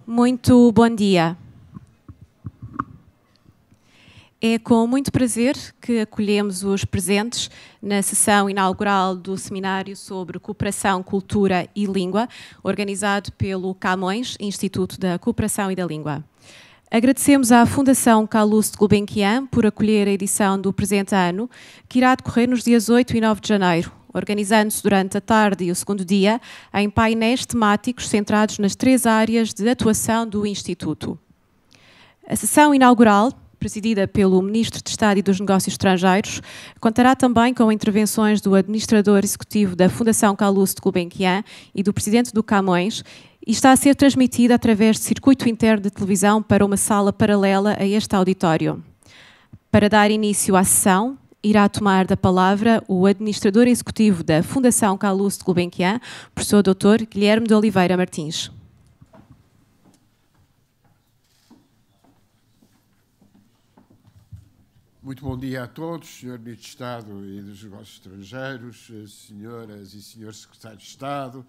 Muito bom dia. É com muito prazer que acolhemos os presentes na sessão inaugural do Seminário sobre Cooperação, Cultura e Língua, organizado pelo Camões, Instituto da Cooperação e da Língua. Agradecemos à Fundação Calouste Gulbenkian por acolher a edição do presente ano, que irá decorrer nos dias 8 e 9 de janeiro, organizando-se durante a tarde e o segundo dia em painéis temáticos centrados nas 3 áreas de atuação do Instituto. A sessão inaugural, presidida pelo Ministro de Estado e dos Negócios Estrangeiros, contará também com intervenções do Administrador Executivo da Fundação Calouste Gulbenkian e do Presidente do Camões, e está a ser transmitida através de circuito interno de televisão para uma sala paralela a este auditório. Para dar início à sessão, irá tomar da palavra o Administrador Executivo da Fundação Calouste Gulbenkian, professor Dr. Guilherme de Oliveira Martins. Muito bom dia a todos, Sr. Ministro de Estado e dos Negócios Estrangeiros, senhoras e senhores secretários de Estado,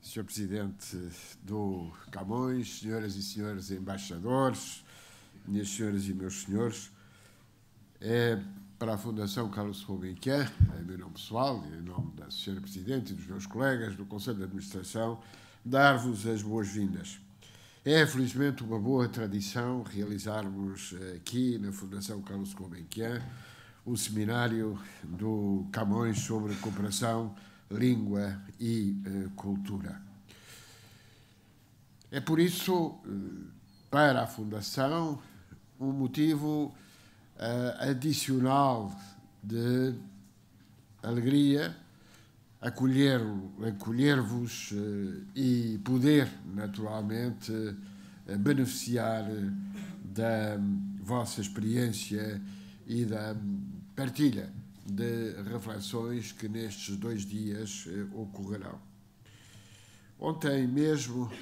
Sr. Presidente do Camões, senhoras e senhores embaixadores, minhas senhoras e meus senhores. É para a Fundação Calouste Gulbenkian, em meu nome pessoal e em nome da Sra. Presidente e dos meus colegas do Conselho de Administração, dar-vos as boas-vindas. É, felizmente, uma boa tradição realizarmos aqui na Fundação Calouste Gulbenkian o seminário do Camões sobre cooperação, língua e cultura. É por isso, para a Fundação, um motivo adicional de alegria acolher-vos e poder, naturalmente, beneficiar da vossa experiência e da partilha de reflexões que nestes 2 dias ocorrerão. Ontem mesmo,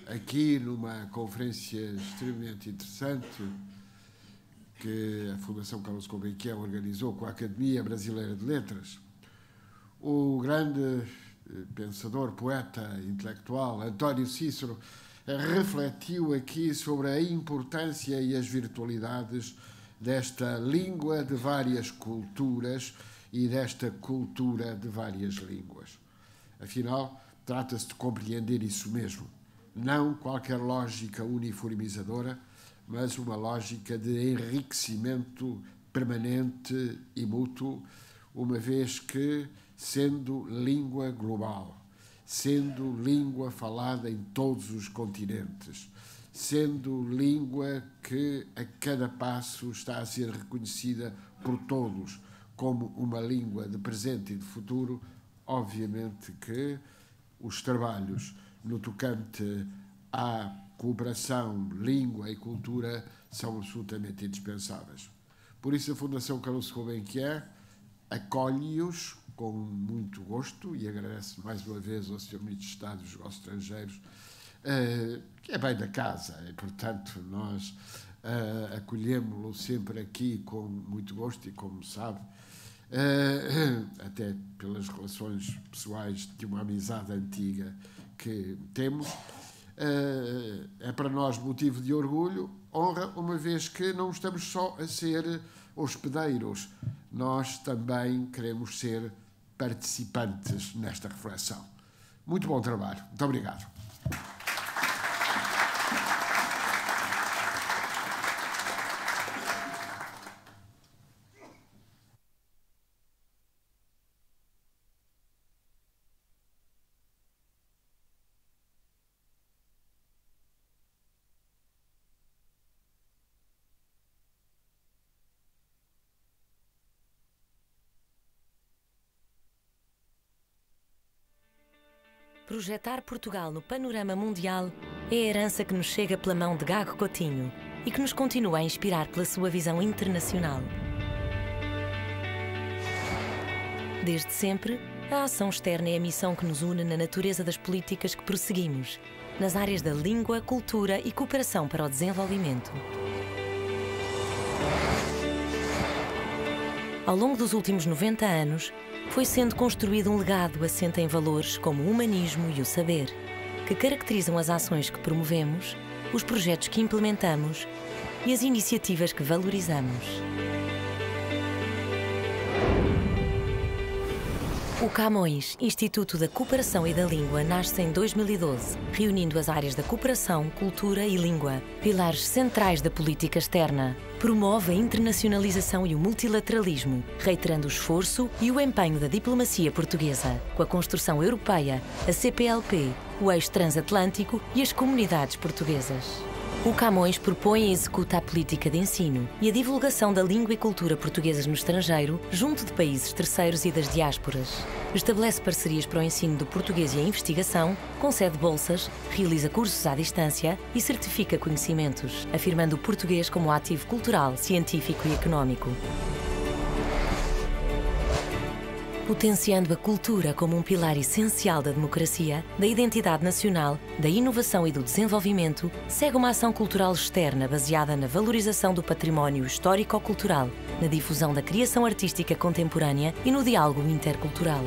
aqui numa conferência extremamente interessante que a Fundação Calouste Gulbenkian organizou com a Academia Brasileira de Letras, o grande pensador, poeta, intelectual António Cícero refletiu aqui sobre a importância e as virtualidades desta língua de várias culturas e desta cultura de várias línguas. Afinal, trata-se de compreender isso mesmo. Não qualquer lógica uniformizadora, mas uma lógica de enriquecimento permanente e mútuo, uma vez que, sendo língua global, sendo língua falada em todos os continentes, sendo língua que a cada passo está a ser reconhecida por todos como uma língua de presente e de futuro, obviamente que os trabalhos no tocante à cooperação, língua e cultura são absolutamente indispensáveis. Por isso a Fundação Calouste Gulbenkian acolhe-os com muito gosto e agradeço mais uma vez ao Sr. Ministro de Estado dos Negócios Estrangeiros, que é bem da casa, e portanto nós acolhemos-lo sempre aqui com muito gosto e, como sabe, até pelas relações pessoais de uma amizade antiga que temos, é para nós motivo de orgulho, honra, uma vez que não estamos só a ser hospedeiros, nós também queremos ser participantes nesta reflexão. Muito bom trabalho. Muito obrigado. Projetar Portugal no panorama mundial é a herança que nos chega pela mão de Gago Coutinho e que nos continua a inspirar pela sua visão internacional. Desde sempre, a ação externa é a missão que nos une na natureza das políticas que prosseguimos, nas áreas da língua, cultura e cooperação para o desenvolvimento. Ao longo dos últimos 90 anos, foi sendo construído um legado assente em valores como o humanismo e o saber. que caracterizam as ações que promovemos, os projetos que implementamos e as iniciativas que valorizamos. O Camões, Instituto da Cooperação e da Língua, nasce em 2012, reunindo as áreas da cooperação, cultura e língua, pilares centrais da política externa. Promove a internacionalização e o multilateralismo, reiterando o esforço e o empenho da diplomacia portuguesa, com a construção europeia, a CPLP, o eixo transatlântico e as comunidades portuguesas. O Camões propõe e executa a política de ensino e a divulgação da língua e cultura portuguesas no estrangeiro, junto de países terceiros e das diásporas. Estabelece parcerias para o ensino do português e a investigação, concede bolsas, realiza cursos à distância e certifica conhecimentos, afirmando o português como ativo cultural, científico e económico. Potenciando a cultura como um pilar essencial da democracia, da identidade nacional, da inovação e do desenvolvimento, segue uma ação cultural externa baseada na valorização do património histórico-cultural, na difusão da criação artística contemporânea e no diálogo intercultural.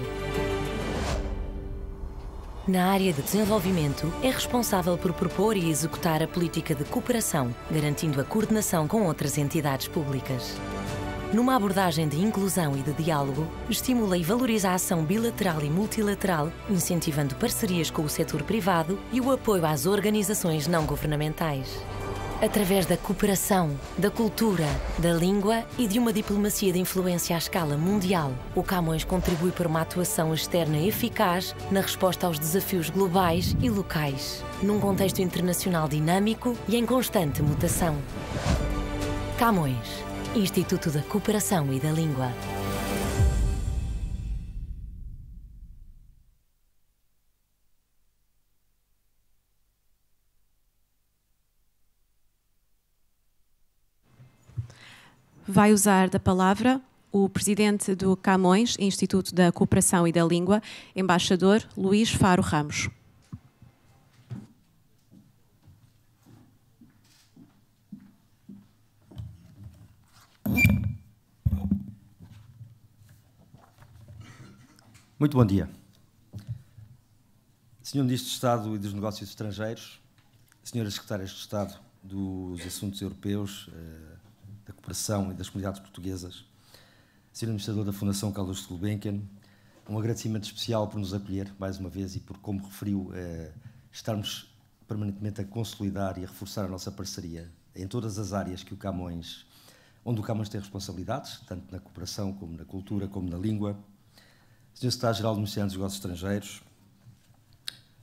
Na área de desenvolvimento, é responsável por propor e executar a política de cooperação, garantindo a coordenação com outras entidades públicas. Numa abordagem de inclusão e de diálogo, estimula e valoriza a ação bilateral e multilateral, incentivando parcerias com o setor privado e o apoio às organizações não governamentais. Através da cooperação, da cultura, da língua e de uma diplomacia de influência à escala mundial, o Camões contribui para uma atuação externa eficaz na resposta aos desafios globais e locais, num contexto internacional dinâmico e em constante mutação. Camões, Instituto da Cooperação e da Língua. Vai usar da palavra o presidente do Camões, Instituto da Cooperação e da Língua, embaixador Luís Faro Ramos. Muito bom dia. Senhor Ministro de Estado e dos Negócios Estrangeiros, Senhoras Secretárias de Estado dos Assuntos Europeus, da Cooperação e das Comunidades Portuguesas, Senhor Administrador da Fundação Carlos de Gulbenkian, um agradecimento especial por nos acolher mais uma vez e por, como referiu, estarmos permanentemente a consolidar e a reforçar a nossa parceria em todas as áreas que o Camões, onde o Camões tem responsabilidades, tanto na cooperação como na cultura, como na língua. Senhor Secretário-Geral do Ministério dos Negócios Estrangeiros,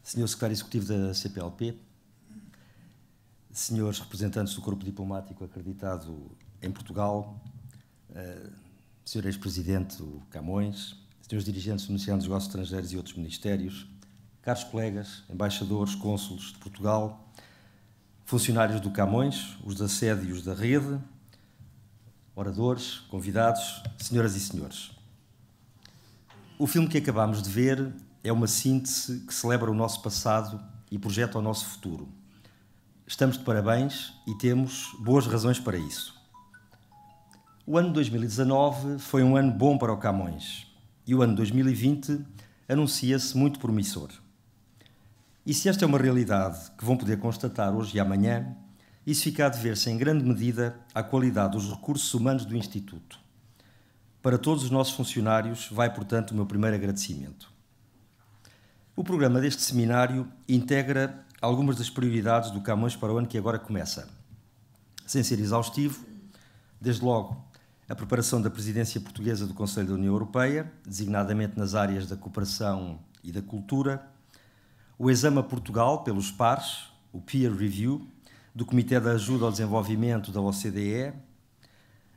Senhor Secretário Executivo da CPLP, Senhores representantes do Corpo Diplomático acreditado em Portugal, Senhor Ex-Presidente do Camões, Senhores Dirigentes do Ministério dos Negócios Estrangeiros e outros ministérios, caros colegas, embaixadores, cônsulos de Portugal, funcionários do Camões, os da sede e os da rede, oradores, convidados, senhoras e senhores. O filme que acabamos de ver é uma síntese que celebra o nosso passado e projeta o nosso futuro. Estamos de parabéns e temos boas razões para isso. O ano 2019 foi um ano bom para o Camões e o ano 2020 anuncia-se muito promissor. E se esta é uma realidade que vão poder constatar hoje e amanhã, isso fica a dever-se em grande medida à qualidade dos recursos humanos do Instituto. Para todos os nossos funcionários vai, portanto, o meu primeiro agradecimento. O programa deste seminário integra algumas das prioridades do Camões para o ano que agora começa. Sem ser exaustivo, desde logo, a preparação da presidência portuguesa do Conselho da União Europeia, designadamente nas áreas da cooperação e da cultura, o exame a Portugal pelos pares, o peer review, do Comitê de Ajuda ao Desenvolvimento da OCDE,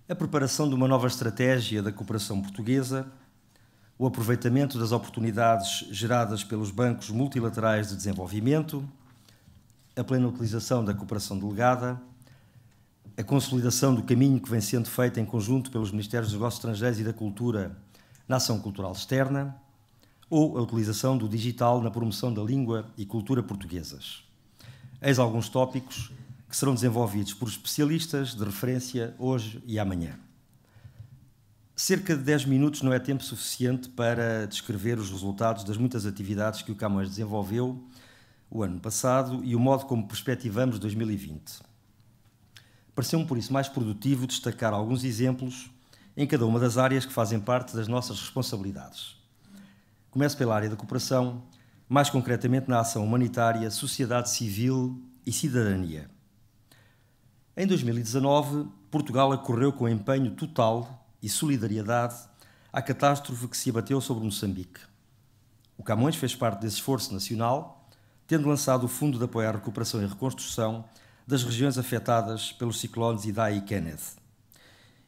a preparação de uma nova estratégia da cooperação portuguesa, o aproveitamento das oportunidades geradas pelos bancos multilaterais de desenvolvimento, a plena utilização da cooperação delegada, a consolidação do caminho que vem sendo feito em conjunto pelos Ministérios dos Negócios Estrangeiros e da Cultura na ação cultural externa, ou a utilização do digital na promoção da língua e cultura portuguesas. Eis alguns tópicos que serão desenvolvidos por especialistas de referência hoje e amanhã. Cerca de 10 minutos não é tempo suficiente para descrever os resultados das muitas atividades que o Camões desenvolveu o ano passado e o modo como perspectivamos 2020. Pareceu-me, por isso, mais produtivo destacar alguns exemplos em cada uma das áreas que fazem parte das nossas responsabilidades. Começo pela área da cooperação, mais concretamente na ação humanitária, sociedade civil e cidadania. Em 2019, Portugal acorreu com empenho total e solidariedade à catástrofe que se abateu sobre Moçambique. O Camões fez parte desse esforço nacional, tendo lançado o Fundo de Apoio à Recuperação e Reconstrução das regiões afetadas pelos ciclones Idai e Kenneth.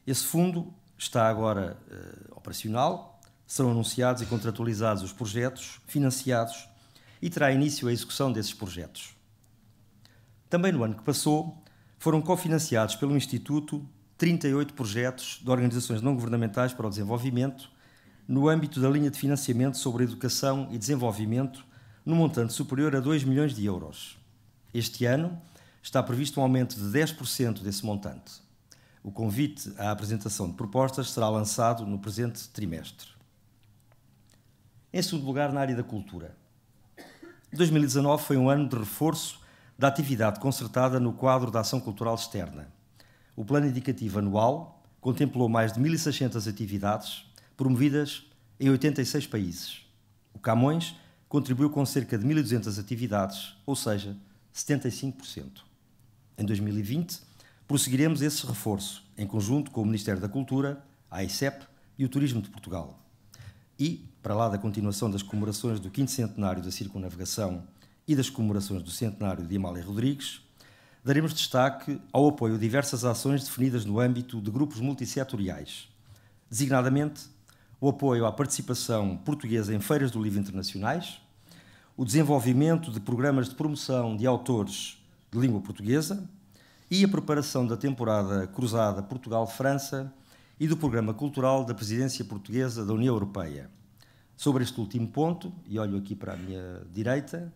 Esse fundo está agora operacional, serão anunciados e contratualizados os projetos financiados e terá início a execução desses projetos. Também no ano que passou, foram cofinanciados pelo Instituto 38 projetos de organizações não governamentais para o desenvolvimento no âmbito da linha de financiamento sobre educação e desenvolvimento no montante superior a 2 milhões de euros. Este ano está previsto um aumento de 10% desse montante. O convite à apresentação de propostas será lançado no presente trimestre. Em segundo lugar, na área da cultura. 2019 foi um ano de reforço da atividade concertada no quadro da ação cultural externa. O plano indicativo anual contemplou mais de 1.600 atividades promovidas em 86 países. O Camões contribuiu com cerca de 1.200 atividades, ou seja, 75%. Em 2020, prosseguiremos esse reforço, em conjunto com o Ministério da Cultura, a AICEP e o Turismo de Portugal. E, para lá da continuação das comemorações do 5º centenário da circunnavegação e das comemorações do centenário de Amália Rodrigues, daremos destaque ao apoio a diversas ações definidas no âmbito de grupos multissetoriais, designadamente o apoio à participação portuguesa em feiras do livro internacionais, o desenvolvimento de programas de promoção de autores de língua portuguesa e a preparação da temporada cruzada Portugal-França e do programa cultural da presidência portuguesa da União Europeia. Sobre este último ponto, e olho aqui para a minha direita,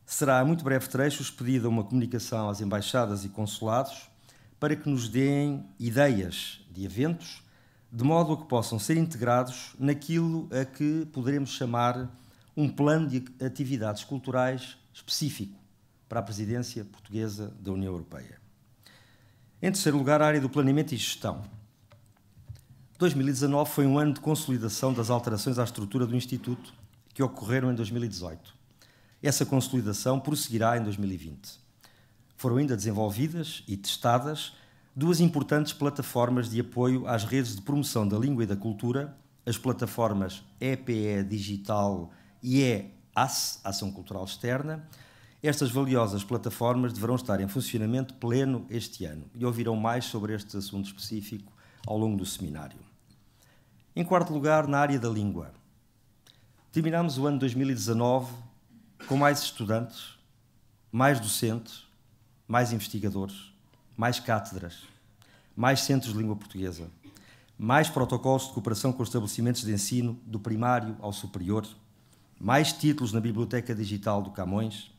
será a muito breve trecho expedida uma comunicação às embaixadas e consulados para que nos deem ideias de eventos, de modo a que possam ser integrados naquilo a que poderemos chamar um plano de atividades culturais específico para a presidência portuguesa da União Europeia. Em terceiro lugar, a área do planeamento e gestão. 2019 foi um ano de consolidação das alterações à estrutura do Instituto que ocorreram em 2018. Essa consolidação prosseguirá em 2020. Foram ainda desenvolvidas e testadas duas importantes plataformas de apoio às redes de promoção da língua e da cultura, as plataformas EPE Digital e EAS, Ação Cultural Externa. Estas valiosas plataformas deverão estar em funcionamento pleno este ano e ouvirão mais sobre este assunto específico ao longo do seminário. Em quarto lugar, na área da língua. Terminamos o ano 2019 com mais estudantes, mais docentes, mais investigadores, mais cátedras, mais centros de língua portuguesa, mais protocolos de cooperação com estabelecimentos de ensino do primário ao superior, mais títulos na Biblioteca Digital do Camões,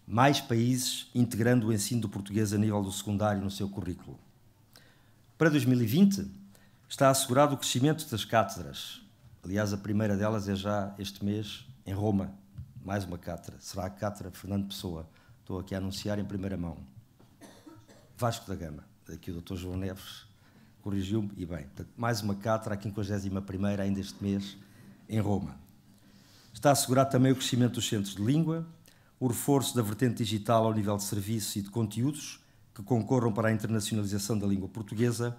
mais países integrando o ensino do português a nível do secundário no seu currículo. Para 2020, está assegurado o crescimento das cátedras. Aliás, a primeira delas é já este mês em Roma. Mais uma cátedra. Será a cátedra Fernando Pessoa. Estou aqui a anunciar em primeira mão. Vasco da Gama. Aqui o Dr. João Neves corrigiu-me. E bem, mais uma cátedra, a 51ª, ainda este mês, em Roma. Está assegurado também o crescimento dos centros de língua, o reforço da vertente digital ao nível de serviços e de conteúdos que concorram para a internacionalização da língua portuguesa,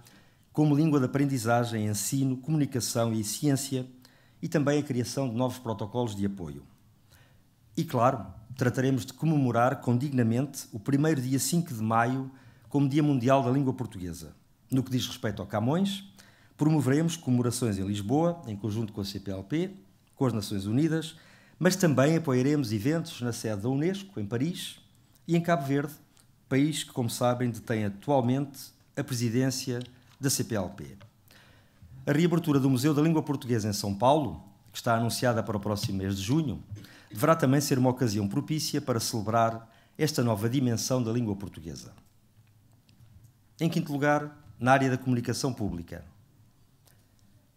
como língua de aprendizagem, ensino, comunicação e ciência, e também a criação de novos protocolos de apoio. E, claro, trataremos de comemorar condignamente o primeiro dia 5 de maio como Dia Mundial da Língua Portuguesa. No que diz respeito ao Camões, promoveremos comemorações em Lisboa, em conjunto com a CPLP, com as Nações Unidas, mas também apoiaremos eventos na sede da Unesco, em Paris, e em Cabo Verde, país que, como sabem, detém atualmente a presidência da CPLP. A reabertura do Museu da Língua Portuguesa em São Paulo, que está anunciada para o próximo mês de junho, deverá também ser uma ocasião propícia para celebrar esta nova dimensão da língua portuguesa. Em quinto lugar, na área da comunicação pública.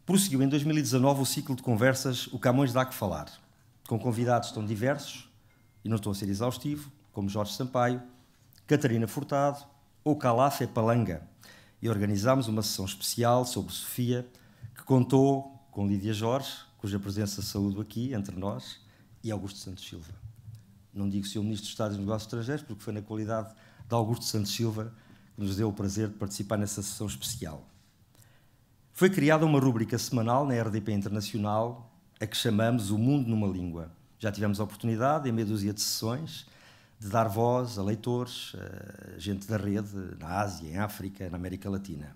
Prosseguiu em 2019 o ciclo de conversas O Camões dá que falar, com convidados tão diversos e não estou a ser exaustivo, como Jorge Sampaio, Catarina Furtado ou Calafé Palanga, e organizámos uma sessão especial sobre Sofia, que contou com Lídia Jorge, cuja presença saúdo aqui entre nós, e Augusto Santos Silva. Não digo Sr. Ministro dos Estados e dos Negócios Estrangeiros, porque foi na qualidade de Augusto Santos Silva que nos deu o prazer de participar nessa sessão especial. Foi criada uma rúbrica semanal na RDP Internacional, a que chamamos O Mundo numa Língua. Já tivemos a oportunidade, em meia dúzia de sessões, de dar voz a leitores, a gente da rede, na Ásia, em África, na América Latina.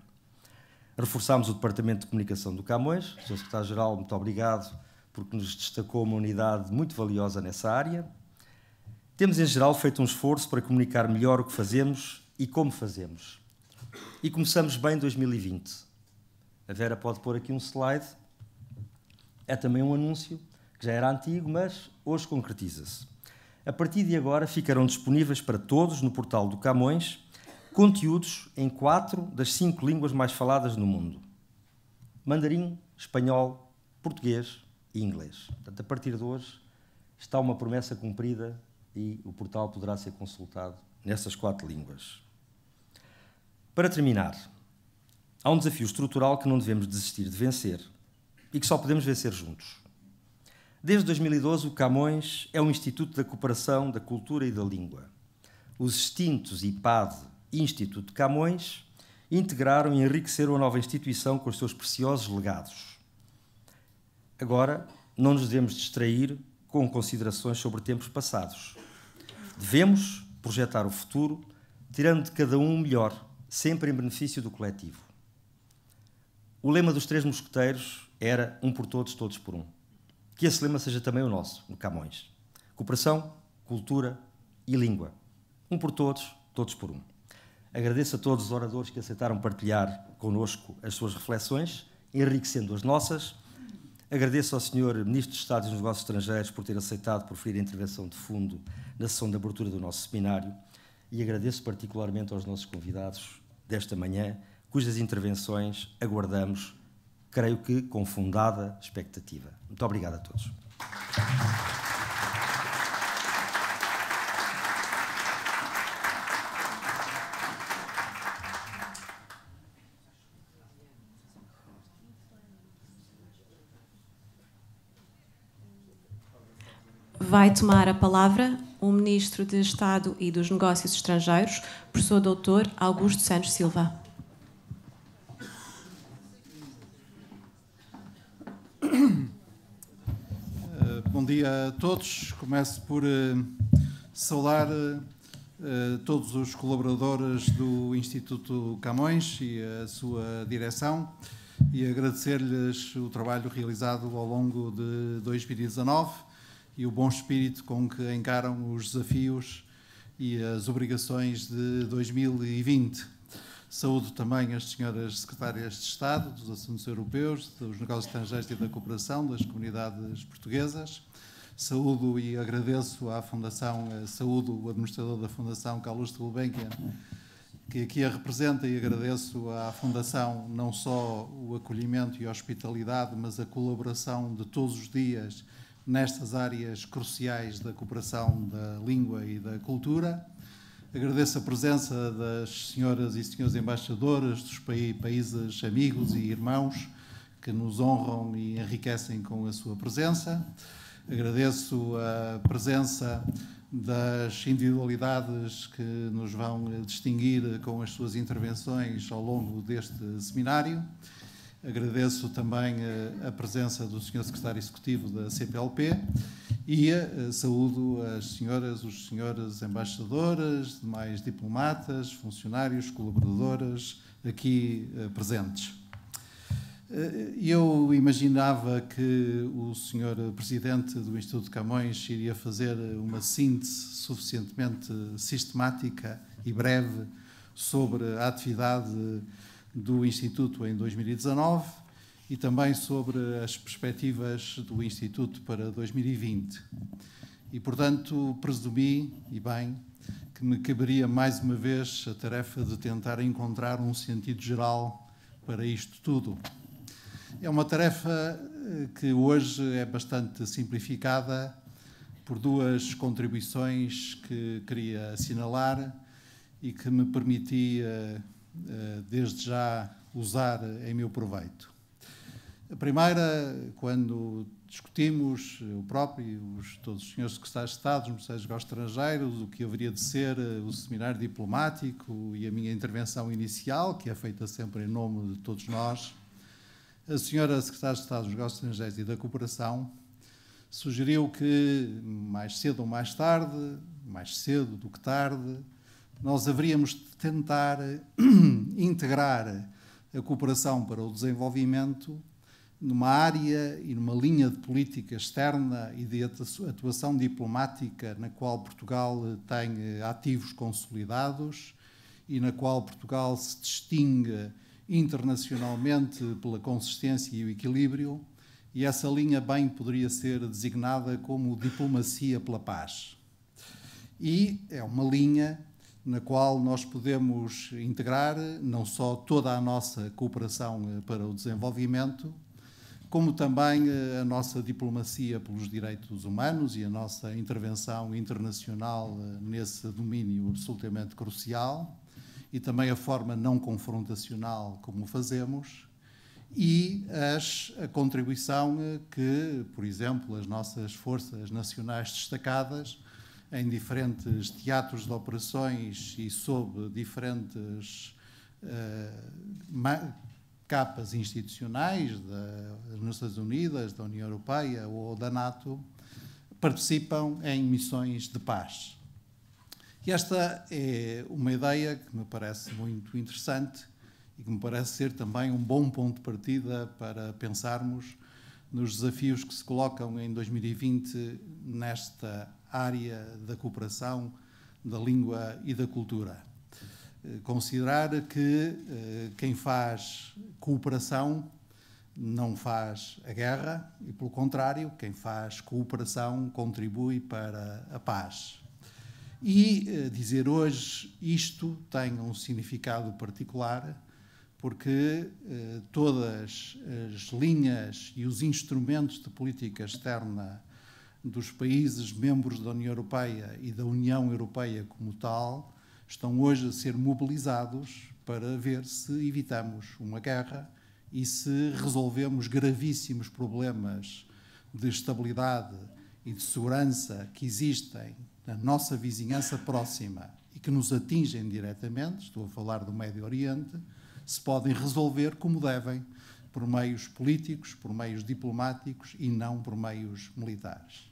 Reforçámos o Departamento de Comunicação do Camões. Sr. Secretário-Geral, muito obrigado, porque nos destacou uma unidade muito valiosa nessa área. Temos, em geral, feito um esforço para comunicar melhor o que fazemos e como fazemos. E começamos bem 2020. A Vera pode pôr aqui um slide. É também um anúncio, que já era antigo, mas hoje concretiza-se. A partir de agora ficarão disponíveis para todos no portal do Camões conteúdos em 4 das 5 línguas mais faladas no mundo: mandarim, espanhol, português e inglês. Portanto, a partir de hoje está uma promessa cumprida e o portal poderá ser consultado nessas 4 línguas. Para terminar, há um desafio estrutural que não devemos desistir de vencer e que só podemos vencer juntos. Desde 2012, o Camões é um Instituto da Cooperação, da Cultura e da Língua. Os extintos IPAD e Instituto Camões integraram e enriqueceram a nova instituição com os seus preciosos legados. Agora, não nos devemos distrair com considerações sobre tempos passados. Devemos projetar o futuro, tirando de cada um o melhor, sempre em benefício do coletivo. O lema dos 3 mosqueteiros era um por todos, todos por um. Que esse lema seja também o nosso, no Camões. Cooperação, cultura e língua. Um por todos, todos por um. Agradeço a todos os oradores que aceitaram partilhar connosco as suas reflexões, enriquecendo as nossas. Agradeço ao Sr. Ministro dos Estados e dos Negócios Estrangeiros por ter aceitado proferir a intervenção de fundo na sessão de abertura do nosso seminário e agradeço particularmente aos nossos convidados desta manhã, cujas intervenções aguardamos, creio que com fundada expectativa. Muito obrigado a todos. Vai tomar a palavra o Ministro de Estado e dos Negócios Estrangeiros, professor Dr. Augusto Santos Silva. Bom dia a todos. Começo por saudar todos os colaboradores do Instituto Camões e a sua direção e agradecer-lhes o trabalho realizado ao longo de 2019 e o bom espírito com que encaram os desafios e as obrigações de 2020. Saúdo também as senhoras secretárias de Estado dos Assuntos Europeus, dos Negócios Estrangeiros e da Cooperação das comunidades portuguesas. Saúdo e agradeço à Fundação, saúdo o administrador da Fundação, Carlos de Gulbenkian, que aqui a representa, e agradeço à Fundação não só o acolhimento e a hospitalidade, mas a colaboração de todos os dias nestas áreas cruciais da cooperação da língua e da cultura. Agradeço a presença das senhoras e senhores embaixadores dos países amigos e irmãos que nos honram e enriquecem com a sua presença. Agradeço a presença das individualidades que nos vão distinguir com as suas intervenções ao longo deste seminário. Agradeço também a presença do Sr. Secretário Executivo da CPLP e saúdo as senhoras, os senhores embaixadores, demais diplomatas, funcionários, colaboradoras aqui presentes. Eu imaginava que o Sr. Presidente do Instituto Camões iria fazer uma síntese suficientemente sistemática e breve sobre a atividade do Instituto em 2019 e também sobre as perspectivas do Instituto para 2020. E, portanto, presumi, e bem, que me caberia mais uma vez a tarefa de tentar encontrar um sentido geral para isto tudo. É uma tarefa que hoje é bastante simplificada por duas contribuições que queria assinalar e que me permitia, desde já, usar em meu proveito. A primeira, quando discutimos, eu próprio e todos os senhores secretários de Estado, os Ministérios dos Negócios Estrangeiros, o que haveria de ser o seminário diplomático e a minha intervenção inicial, que é feita sempre em nome de todos nós, a senhora Secretária de Estado dos Negócios Estrangeiros e da Cooperação sugeriu que, mais cedo ou mais tarde, mais cedo do que tarde, nós haveríamos de tentar integrar a cooperação para o desenvolvimento numa área e numa linha de política externa e de atuação diplomática na qual Portugal tem ativos consolidados e na qual Portugal se distingue internacionalmente pela consistência e o equilíbrio, e essa linha bem poderia ser designada como diplomacia pela paz. E é uma linha na qual nós podemos integrar não só toda a nossa cooperação para o desenvolvimento, como também a nossa diplomacia pelos direitos humanos e a nossa intervenção internacional nesse domínio absolutamente crucial, e também a forma não confrontacional como o fazemos, e a contribuição que, por exemplo, as nossas forças nacionais destacadas, em diferentes teatros de operações e sob diferentes capas institucionais das Nações Unidas, da União Europeia ou da NATO, participam em missões de paz. E esta é uma ideia que me parece muito interessante e que me parece ser também um bom ponto de partida para pensarmos nos desafios que se colocam em 2020 nesta área da cooperação, da língua e da cultura. Considerar que quem faz cooperação não faz a guerra e, pelo contrário, quem faz cooperação contribui para a paz. E dizer hoje isto tem um significado particular, porque todas as linhas e os instrumentos de política externa dos países membros da União Europeia e da União Europeia como tal estão hoje a ser mobilizados para ver se evitamos uma guerra e se resolvemos gravíssimos problemas de estabilidade e de segurança que existem na nossa vizinhança próxima e que nos atingem diretamente, estou a falar do Médio Oriente, se podem resolver como devem, por meios políticos, por meios diplomáticos e não por meios militares.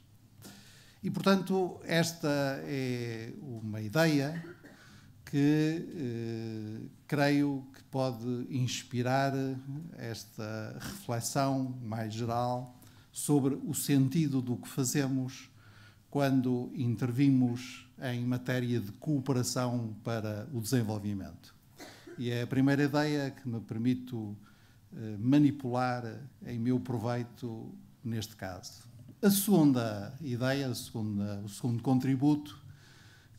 E, portanto, esta é uma ideia que creio que pode inspirar esta reflexão mais geral sobre o sentido do que fazemos quando intervimos em matéria de cooperação para o desenvolvimento. E é a primeira ideia que me permito manipular em meu proveito neste caso. A segunda ideia, o segundo contributo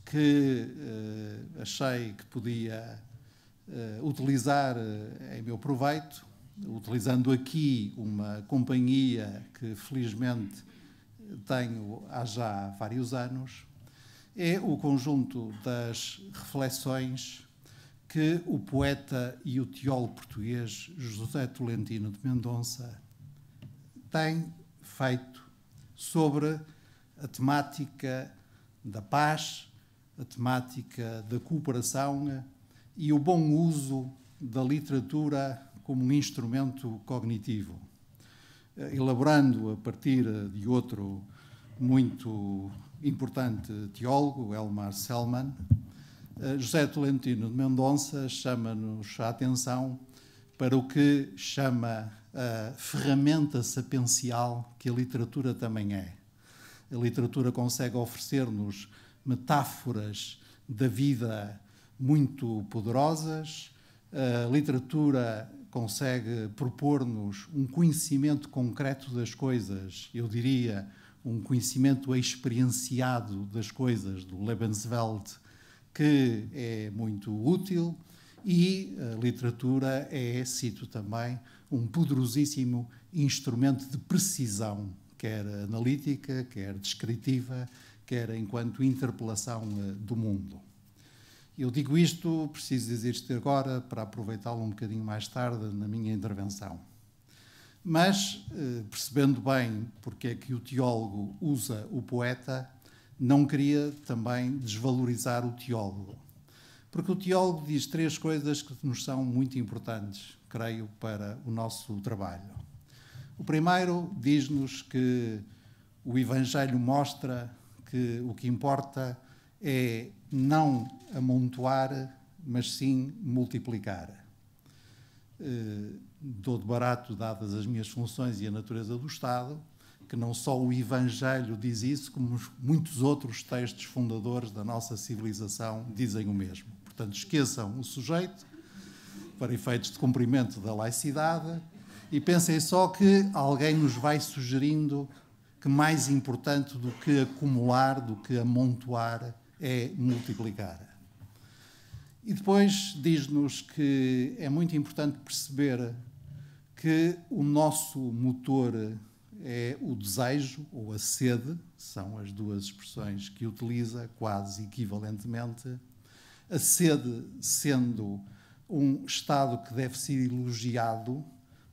que achei que podia utilizar em meu proveito, utilizando aqui uma companhia que felizmente tenho há já vários anos, é o conjunto das reflexões que o poeta e o teólogo português José Tolentino de Mendonça tem feito sobre a temática da paz, a temática da cooperação e o bom uso da literatura como um instrumento cognitivo. Elaborando a partir de outro muito importante teólogo, Elmar Selman, José Tolentino de Mendonça chama-nos a atenção para o que chama a ferramenta sapencial que a literatura também é. A literatura consegue oferecer-nos metáforas da vida muito poderosas, a literatura consegue propor-nos um conhecimento concreto das coisas, eu diria, um conhecimento experienciado das coisas, do Lebenswelt, que é muito útil, e a literatura é, cito também, um poderosíssimo instrumento de precisão quer analítica, quer descritiva, quer enquanto interpelação do mundo. Eu digo isto, preciso dizer isto agora, para aproveitá-lo um bocadinho mais tarde na minha intervenção. Mas, percebendo bem porque é que o teólogo usa o poeta, não queria também desvalorizar o teólogo. Porque o teólogo diz 3 coisas que nos são muito importantes, creio, para o nosso trabalho. O primeiro diz-nos que o Evangelho mostra que o que importa é não amontoar, mas sim multiplicar. Dou de barato, dadas as minhas funções e a natureza do Estado, que não só o Evangelho diz isso, como muitos outros textos fundadores da nossa civilização dizem o mesmo. Portanto, esqueçam o sujeito, para efeitos de cumprimento da laicidade, e pensem só que alguém nos vai sugerindo que mais importante do que acumular, do que amontoar, é multiplicar. E depois diz-nos que é muito importante perceber que o nosso motor é o desejo ou a sede, são as 2 expressões que utiliza quase equivalentemente, a sede sendo um estado que deve ser elogiado,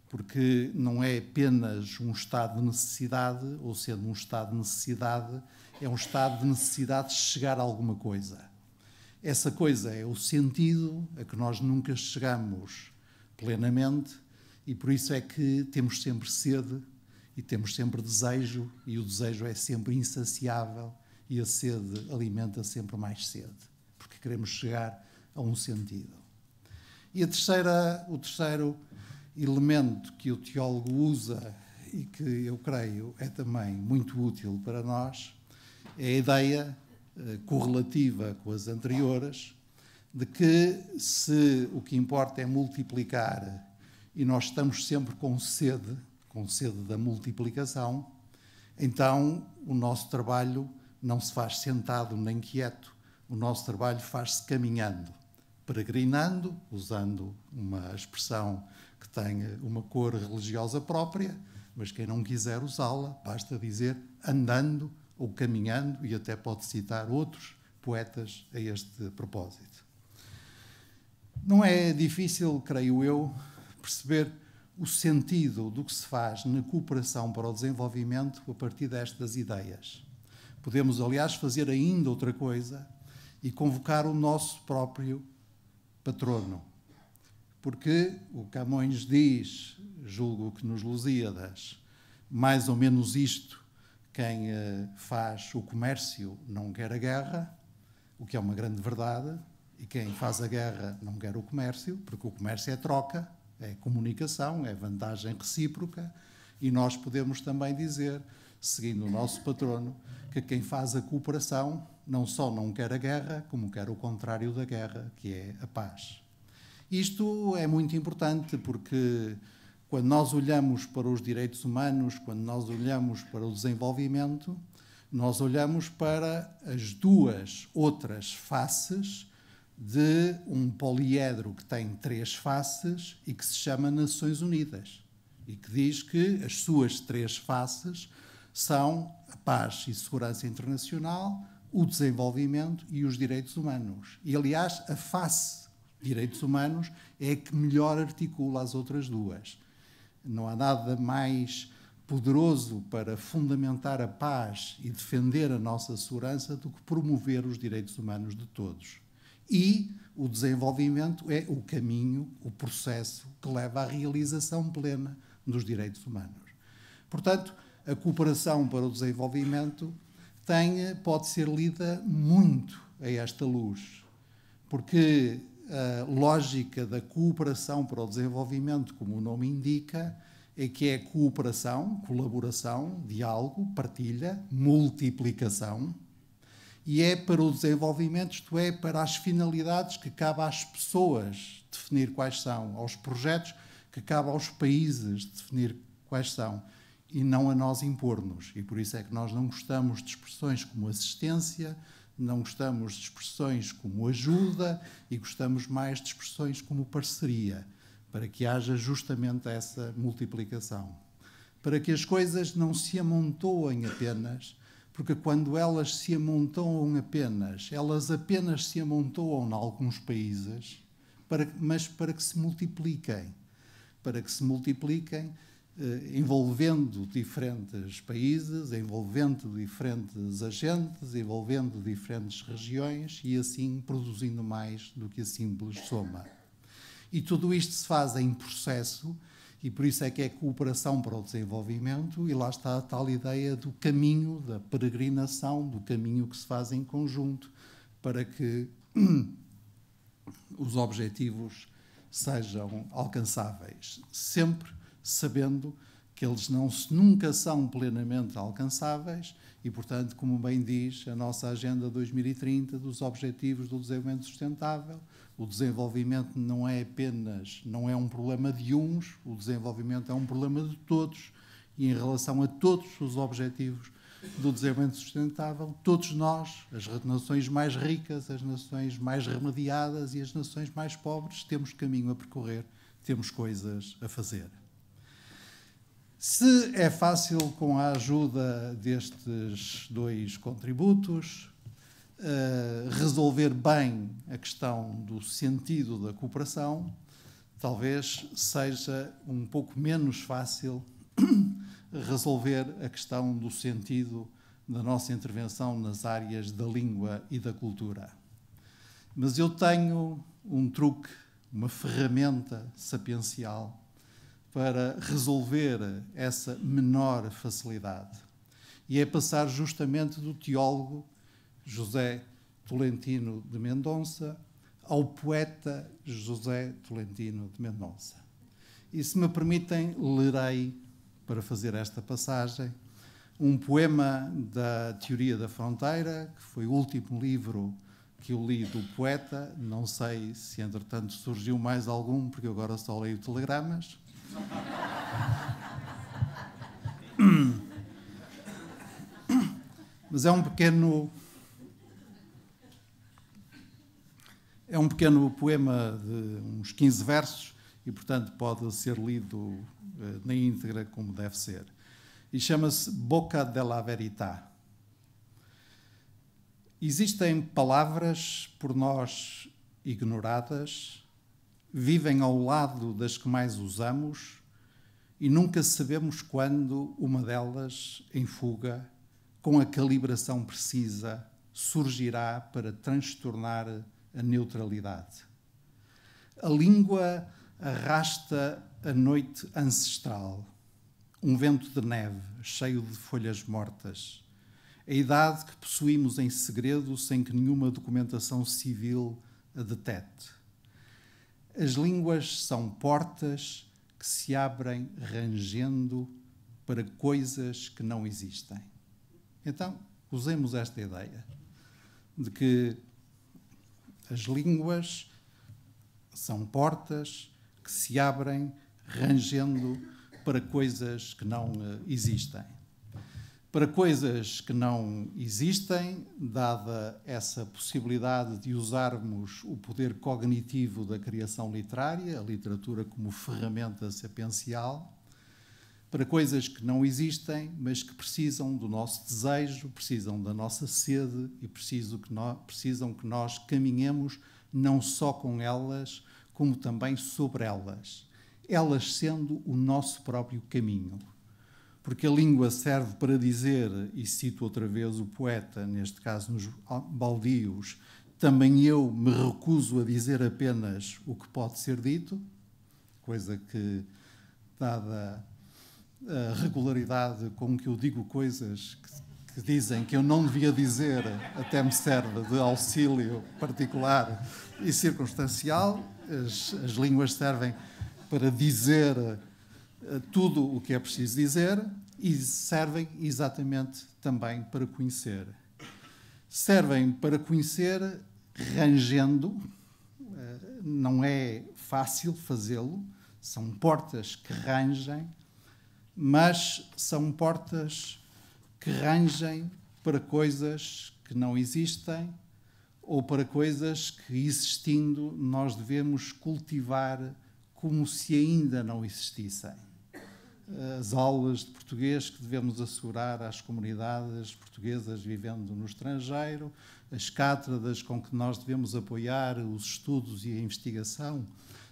porque não é apenas um estado de necessidade, ou sendo um estado de necessidade, é um estado de necessidade de chegar a alguma coisa. Essa coisa é o sentido a que nós nunca chegamos plenamente, e por isso é que temos sempre sede e temos sempre desejo, e o desejo é sempre insaciável, e a sede alimenta sempre mais sede, porque queremos chegar a um sentido. E o terceiro elemento que o teólogo usa e que eu creio é também muito útil para nós é a ideia correlativa com as anteriores de que se o que importa é multiplicar e nós estamos sempre com sede da multiplicação, então o nosso trabalho não se faz sentado nem quieto, o nosso trabalho faz-se caminhando, peregrinando, usando uma expressão que tem uma cor religiosa própria, mas quem não quiser usá-la, basta dizer andando ou caminhando, e até pode citar outros poetas a este propósito. Não é difícil, creio eu, perceber o sentido do que se faz na cooperação para o desenvolvimento a partir destas ideias. Podemos, aliás, fazer ainda outra coisa e convocar o nosso próprio patrono. Porque o Camões diz, julgo que nos Lusíadas, mais ou menos isto: quem faz o comércio não quer a guerra, o que é uma grande verdade, e quem faz a guerra não quer o comércio, porque o comércio é troca, é comunicação, é vantagem recíproca, e nós podemos também dizer, seguindo o nosso patrono, que quem faz a cooperação não só não quer a guerra, como quer o contrário da guerra, que é a paz. Isto é muito importante porque quando nós olhamos para os direitos humanos, quando nós olhamos para o desenvolvimento, nós olhamos para as 2 outras faces de um poliedro que tem 3 faces e que se chama Nações Unidas, e que diz que as suas 3 faces são a paz e segurança internacional, o desenvolvimento e os direitos humanos. E, aliás, a face direitos humanos é a que melhor articula as outras 2. Não há nada mais poderoso para fundamentar a paz e defender a nossa segurança do que promover os direitos humanos de todos. E o desenvolvimento é o caminho, o processo que leva à realização plena dos direitos humanos. Portanto, a cooperação para o desenvolvimento pode ser lida muito a esta luz, porque a lógica da cooperação para o desenvolvimento, como o nome indica, é que é cooperação, colaboração, diálogo, partilha, multiplicação, e é para o desenvolvimento, isto é, para as finalidades que cabe às pessoas definir quais são, aos projetos que cabe aos países definir quais são, e não a nós impor-nos. E por isso é que nós não gostamos de expressões como assistência, não gostamos de expressões como ajuda e gostamos mais de expressões como parceria, para que haja justamente essa multiplicação. para que as coisas não se amontoem apenas, porque quando elas se amontoam apenas, elas apenas se amontoam em alguns países, mas para que se multipliquem. Para que se multipliquem, envolvendo diferentes países, envolvendo diferentes agentes, envolvendo diferentes regiões e assim produzindo mais do que a simples soma. E tudo isto se faz em processo, e por isso é que é cooperação para o desenvolvimento, e lá está a tal ideia do caminho, da peregrinação, do caminho que se faz em conjunto para que os objetivos sejam alcançáveis, sempre sabendo que eles nunca são plenamente alcançáveis e, portanto, como bem diz a nossa Agenda 2030 dos Objetivos do Desenvolvimento Sustentável, o desenvolvimento não é um problema de uns, o desenvolvimento é um problema de todos e em relação a todos os objetivos do desenvolvimento sustentável, todos nós, as nações mais ricas, as nações mais remediadas e as nações mais pobres, temos caminho a percorrer, temos coisas a fazer. Se é fácil, com a ajuda destes dois contributos, resolver bem a questão do sentido da cooperação, talvez seja um pouco menos fácil resolver a questão do sentido da nossa intervenção nas áreas da língua e da cultura. Mas eu tenho um truque, uma ferramenta sapiencial para resolver essa menor facilidade. E é passar justamente do teólogo José Tolentino de Mendonça ao poeta José Tolentino de Mendonça. E se me permitem, lerei, para fazer esta passagem, um poema da Teoria da Fronteira, que foi o último livro que eu li do poeta. Não sei se, entretanto, surgiu mais algum, porque eu agora só leio telegramas. Mas é um pequeno poema de uns 15 versos e, portanto, pode ser lido na íntegra como deve ser. E chama-se Boca della Verità. Existem palavras por nós ignoradas, vivem ao lado das que mais usamos e nunca sabemos quando uma delas, em fuga, com a calibração precisa, surgirá para transtornar a neutralidade. A língua arrasta a noite ancestral, um vento de neve cheio de folhas mortas, a idade que possuímos em segredo sem que nenhuma documentação civil a detete. As línguas são portas que se abrem rangendo para coisas que não existem. Então, usemos esta ideia de que as línguas são portas que se abrem rangendo para coisas que não existem. Para coisas que não existem, dada essa possibilidade de usarmos o poder cognitivo da criação literária, a literatura como ferramenta sapiencial, para coisas que não existem, mas que precisam do nosso desejo, precisam da nossa sede e precisam que nós caminhemos não só com elas, como também sobre elas, elas sendo o nosso próprio caminho. Porque a língua serve para dizer, e cito outra vez o poeta, neste caso nos baldios, também eu me recuso a dizer apenas o que pode ser dito, coisa que, dada a regularidade com que eu digo coisas que dizem que eu não devia dizer, até me serve de auxílio particular e circunstancial. As línguas servem para dizer tudo o que é preciso dizer e servem exatamente também para conhecer. Servem para conhecer rangendo, não é fácil fazê-lo, são portas que rangem, mas são portas que rangem para coisas que não existem ou para coisas que, existindo, nós devemos cultivar como se ainda não existissem. as aulas de português que devemos assegurar às comunidades portuguesas vivendo no estrangeiro, as cátedras com que nós devemos apoiar os estudos e a investigação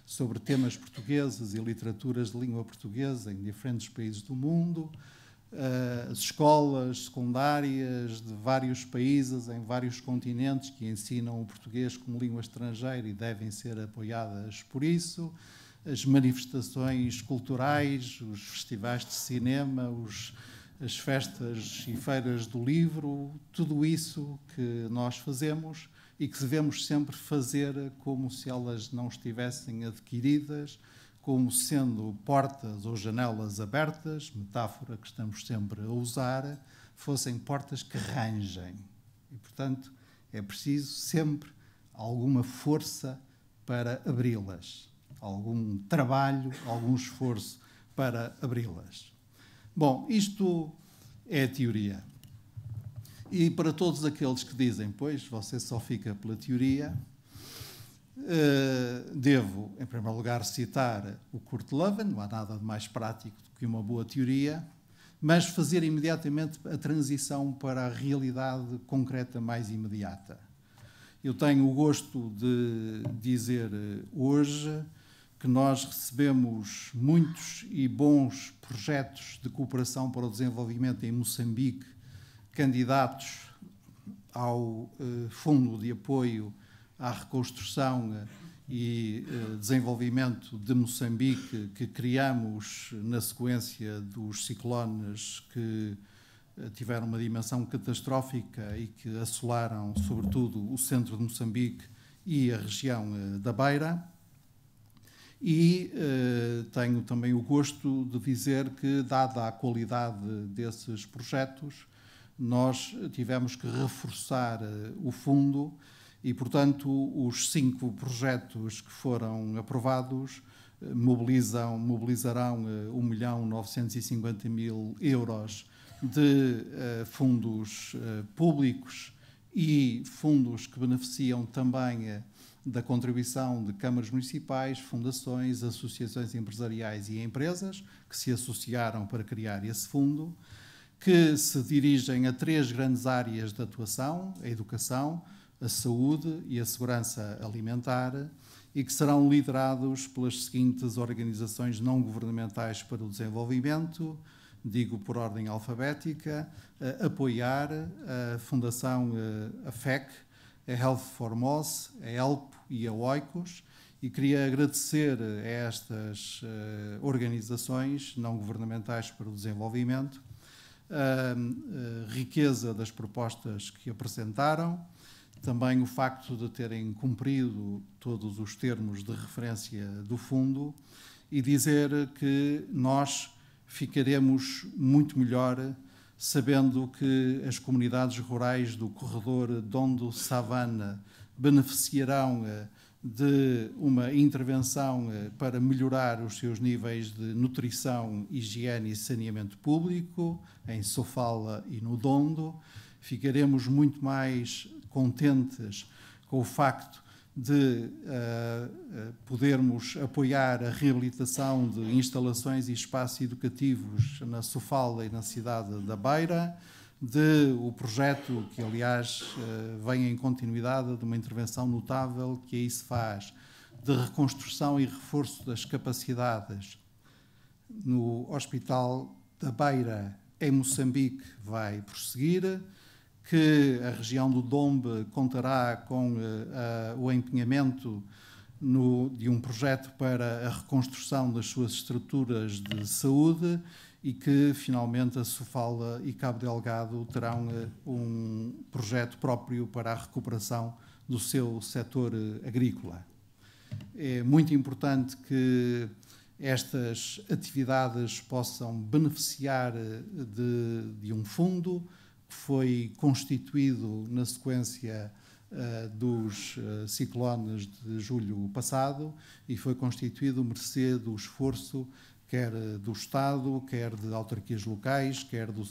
sobre temas portugueses e literaturas de língua portuguesa em diferentes países do mundo, as escolas secundárias de vários países, em vários continentes, que ensinam o português como língua estrangeira e devem ser apoiadas por isso, as manifestações culturais, os festivais de cinema, as festas e feiras do livro, tudo isso que nós fazemos e que devemos sempre fazer como se elas não estivessem adquiridas, como sendo portas ou janelas abertas, metáfora que estamos sempre a usar, fossem portas que rangem. E, portanto, é preciso sempre alguma força para abri-las, algum trabalho, algum esforço para abri-las. Bom, isto é a teoria. E para todos aqueles que dizem, pois, você só fica pela teoria, devo, em primeiro lugar, citar o Kurt Lewin, não há nada de mais prático do que uma boa teoria, mas fazer imediatamente a transição para a realidade concreta mais imediata. Eu tenho o gosto de dizer hoje que nós recebemos muitos e bons projetos de cooperação para o desenvolvimento em Moçambique, candidatos ao Fundo de Apoio à Reconstrução e Desenvolvimento de Moçambique, que criamos na sequência dos ciclones que tiveram uma dimensão catastrófica e que assolaram, sobretudo, o centro de Moçambique e a região da Beira. E tenho também o gosto de dizer que, dada a qualidade desses projetos, nós tivemos que reforçar o fundo e, portanto, os 5 projetos que foram aprovados mobilizarão 1.950.000 euros de fundos públicos e fundos que beneficiam também da contribuição de câmaras municipais, fundações, associações empresariais e empresas que se associaram para criar esse fundo, que se dirigem a 3 grandes áreas de atuação: a educação, a saúde e a segurança alimentar, e que serão liderados pelas seguintes organizações não governamentais para o desenvolvimento, digo por ordem alfabética: a apoiar a Fundação AFEC, a Health for Moss, a ELP e a Oikos, e queria agradecer a estas organizações não governamentais para o desenvolvimento a riqueza das propostas que apresentaram, também o facto de terem cumprido todos os termos de referência do fundo, e dizer que nós ficaremos muito melhor sabendo que as comunidades rurais do corredor Dondo-Savana beneficiarão de uma intervenção para melhorar os seus níveis de nutrição, higiene e saneamento público, em Sofala e no Dondo. Ficaremos muito mais contentes com o facto de podermos apoiar a reabilitação de instalações e espaços educativos na Sofala e na cidade da Beira, o projeto que, aliás, vem em continuidade de uma intervenção notável que aí se faz, de reconstrução e reforço das capacidades no Hospital da Beira, em Moçambique, vai prosseguir, que a região do Dombe contará com o empenhamento de um projeto para a reconstrução das suas estruturas de saúde e que, finalmente, a Sofala e Cabo Delgado terão um projeto próprio para a recuperação do seu setor agrícola. É muito importante que estas atividades possam beneficiar de um fundo que foi constituído na sequência dos ciclones de julho passado e foi constituído mercê do esforço quer do Estado, quer de autarquias locais, quer do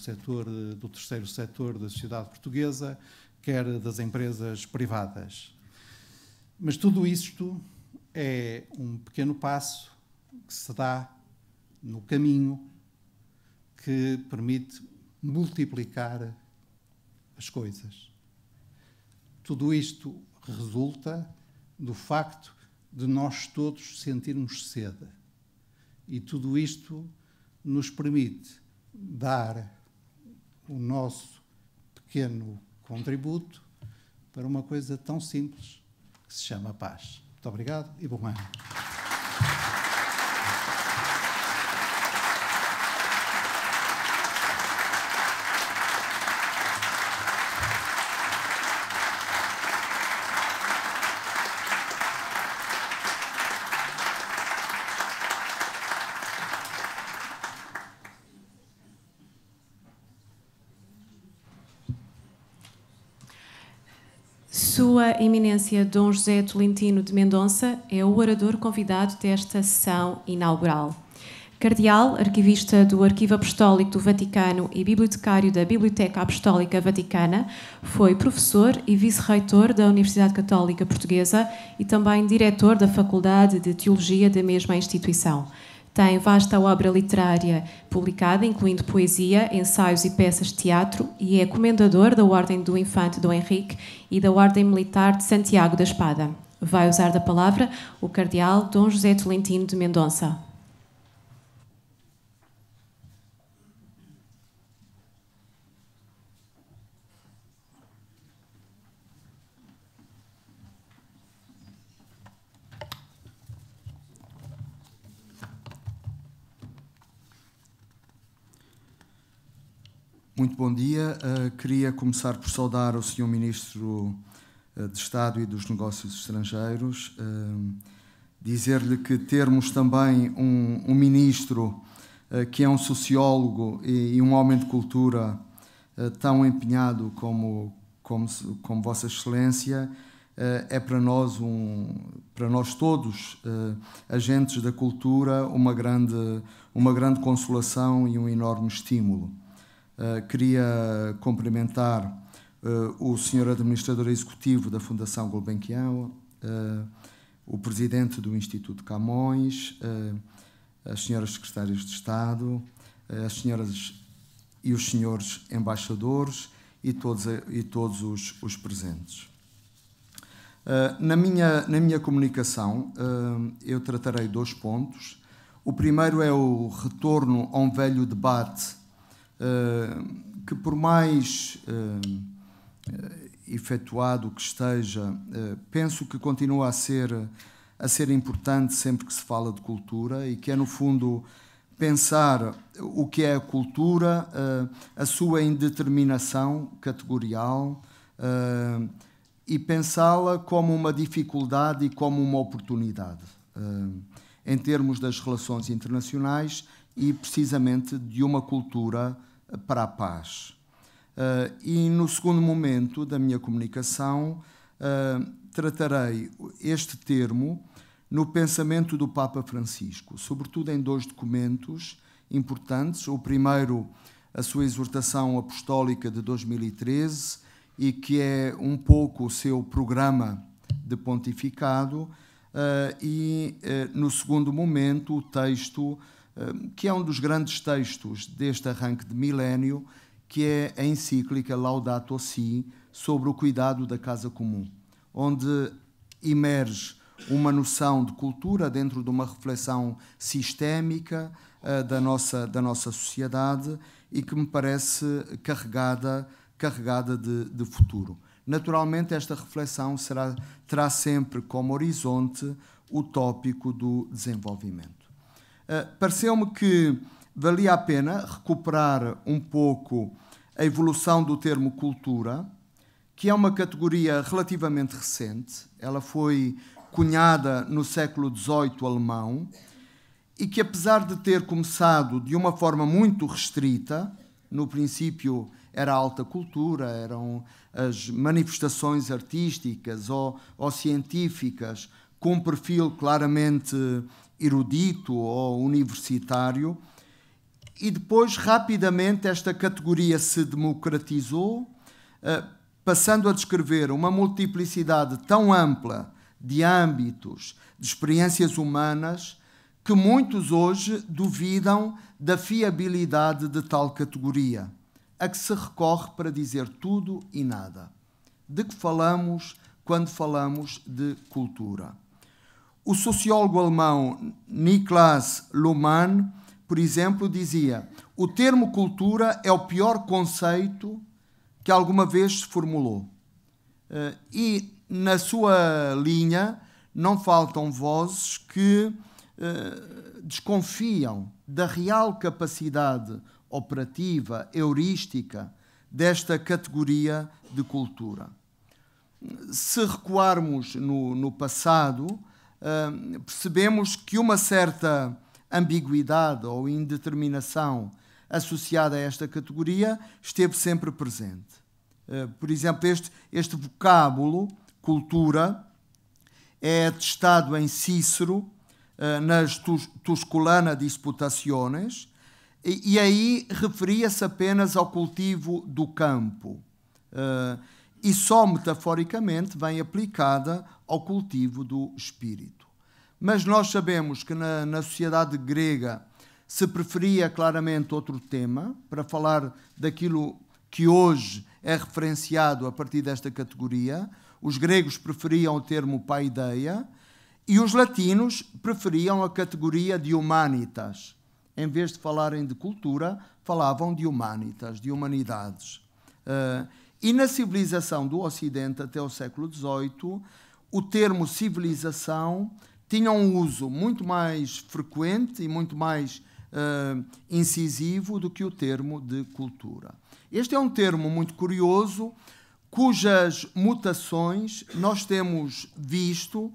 terceiro setor da sociedade portuguesa, quer das empresas privadas. Mas tudo isto é um pequeno passo que se dá no caminho que permite multiplicar as coisas. Tudo isto resulta do facto de nós todos sentirmos sede. E tudo isto nos permite dar o nosso pequeno contributo para uma coisa tão simples que se chama paz. Muito obrigado e bom ano. Sua Eminência Dom José Tolentino de Mendonça é o orador convidado desta sessão inaugural. Cardeal, arquivista do Arquivo Apostólico do Vaticano e bibliotecário da Biblioteca Apostólica Vaticana, foi professor e vice-reitor da Universidade Católica Portuguesa e também diretor da Faculdade de Teologia da mesma instituição. Tem vasta obra literária publicada, incluindo poesia, ensaios e peças de teatro, e é comendador da Ordem do Infante Dom Henrique e da Ordem Militar de Santiago da Espada. Vai usar da palavra o Cardeal Dom José Tolentino de Mendonça. Muito bom dia. Queria começar por saudar o Sr. Ministro de Estado e dos Negócios Estrangeiros, dizer-lhe que termos também um ministro que é um sociólogo e um homem de cultura tão empenhado como Vossa Excelência é para nós todos, agentes da cultura, uma grande consolação e um enorme estímulo. Queria cumprimentar o Sr. Administrador Executivo da Fundação Gulbenkian, o Presidente do Instituto Camões, as Senhoras Secretárias de Estado, as Senhoras e os Senhores Embaixadores e todos os presentes. Na minha comunicação, eu tratarei 2 pontos. O primeiro é o retorno a um velho debate que, por mais efetuado que esteja, penso que continua a ser importante sempre que se fala de cultura, e que é, no fundo, pensar o que é a cultura, a sua indeterminação categorial, e pensá-la como uma dificuldade e como uma oportunidade, em termos das relações internacionais e, precisamente, de uma cultura para a paz. E, no segundo momento da minha comunicação, tratarei este termo no pensamento do Papa Francisco, sobretudo em 2 documentos importantes. O primeiro, a sua exortação apostólica de 2013, e que é um pouco o seu programa de pontificado, e, no segundo momento, o texto que é um dos grandes textos deste arranque de milénio, que é a encíclica Laudato Si, sobre o cuidado da casa comum, onde emerge uma noção de cultura dentro de uma reflexão sistémica da nossa sociedade, e que me parece carregada de futuro. Naturalmente, esta reflexão terá sempre como horizonte o tópico do desenvolvimento. Pareceu-me que valia a pena recuperar um pouco a evolução do termo cultura, que é uma categoria relativamente recente. Ela foi cunhada no século XVIII alemão, e que, apesar de ter começado de uma forma muito restrita, no princípio era a alta cultura, eram as manifestações artísticas ou científicas com um perfil claramente erudito ou universitário, e depois rapidamente esta categoria se democratizou, passando a descrever uma multiplicidade tão ampla de âmbitos, de experiências humanas, que muitos hoje duvidam da fiabilidade de tal categoria, a que se recorre para dizer tudo e nada. De que falamos quando falamos de cultura? O sociólogo alemão Niklas Luhmann, por exemplo, dizia: o termo cultura é o pior conceito que alguma vez se formulou. E na sua linha não faltam vozes que desconfiam da real capacidade operativa, heurística, desta categoria de cultura. Se recuarmos no passado, percebemos que uma certa ambiguidade ou indeterminação associada a esta categoria esteve sempre presente. Por exemplo, este vocábulo, cultura, é atestado em Cícero, nas Tusculana Disputationes, e aí referia-se apenas ao cultivo do campo, e só metaforicamente vem aplicada ao cultivo do espírito. Mas nós sabemos que na sociedade grega se preferia claramente outro tema, para falar daquilo que hoje é referenciado a partir desta categoria. Os gregos preferiam o termo paideia, e os latinos preferiam a categoria de humanitas. Em vez de falarem de cultura, falavam de humanitas, de humanidades. E na civilização do Ocidente, até o século XVIII, o termo civilização tinha um uso muito mais frequente e muito mais incisivo do que o termo de cultura. Este é um termo muito curioso, cujas mutações nós temos visto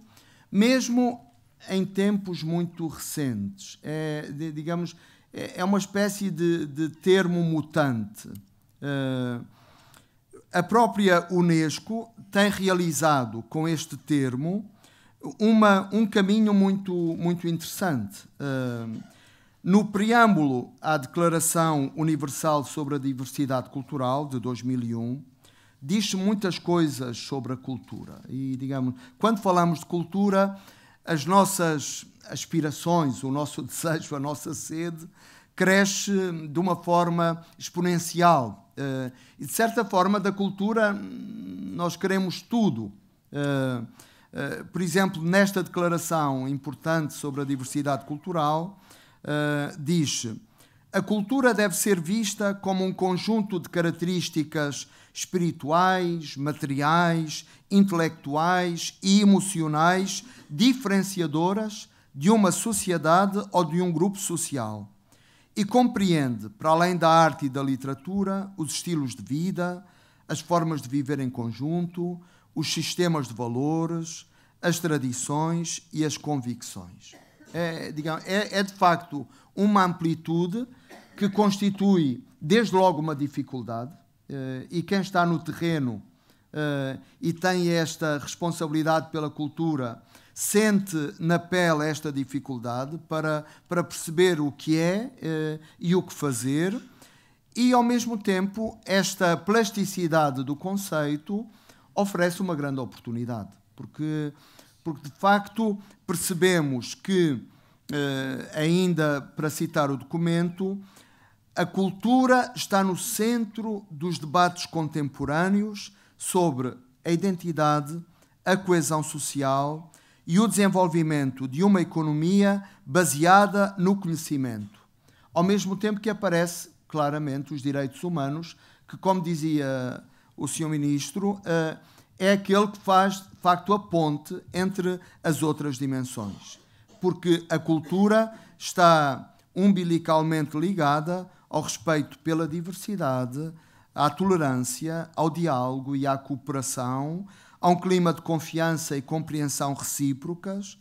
mesmo em tempos muito recentes. É uma espécie de termo mutante. A própria Unesco tem realizado com este termo um caminho muito interessante. No preâmbulo à Declaração Universal sobre a Diversidade Cultural, de 2001, diz-se muitas coisas sobre a cultura. E, digamos, quando falamos de cultura, as nossas aspirações, o nosso desejo, a nossa sede, cresce de uma forma exponencial. E, de certa forma, da cultura nós queremos tudo. Por exemplo, nesta declaração importante sobre a diversidade cultural, diz: a cultura deve ser vista como um conjunto de características espirituais, materiais, intelectuais e emocionais diferenciadoras de uma sociedade ou de um grupo social, e compreende, para além da arte e da literatura, os estilos de vida, as formas de viver em conjunto, os sistemas de valores, as tradições e as convicções. É de facto uma amplitude que constitui desde logo uma dificuldade, e quem está no terreno e tem esta responsabilidade pela cultura sente na pele esta dificuldade para perceber o que é e o que fazer, e ao mesmo tempo esta plasticidade do conceito oferece uma grande oportunidade, porque de facto percebemos que, ainda para citar o documento, a cultura está no centro dos debates contemporâneos sobre a identidade, a coesão social e o desenvolvimento de uma economia baseada no conhecimento, ao mesmo tempo que aparece claramente os direitos humanos, que, como dizia o Sr. Ministro, é aquele que faz, de facto, a ponte entre as outras dimensões, porque a cultura está umbilicalmente ligada ao respeito pela diversidade, à tolerância, ao diálogo e à cooperação, a um clima de confiança e compreensão recíprocas,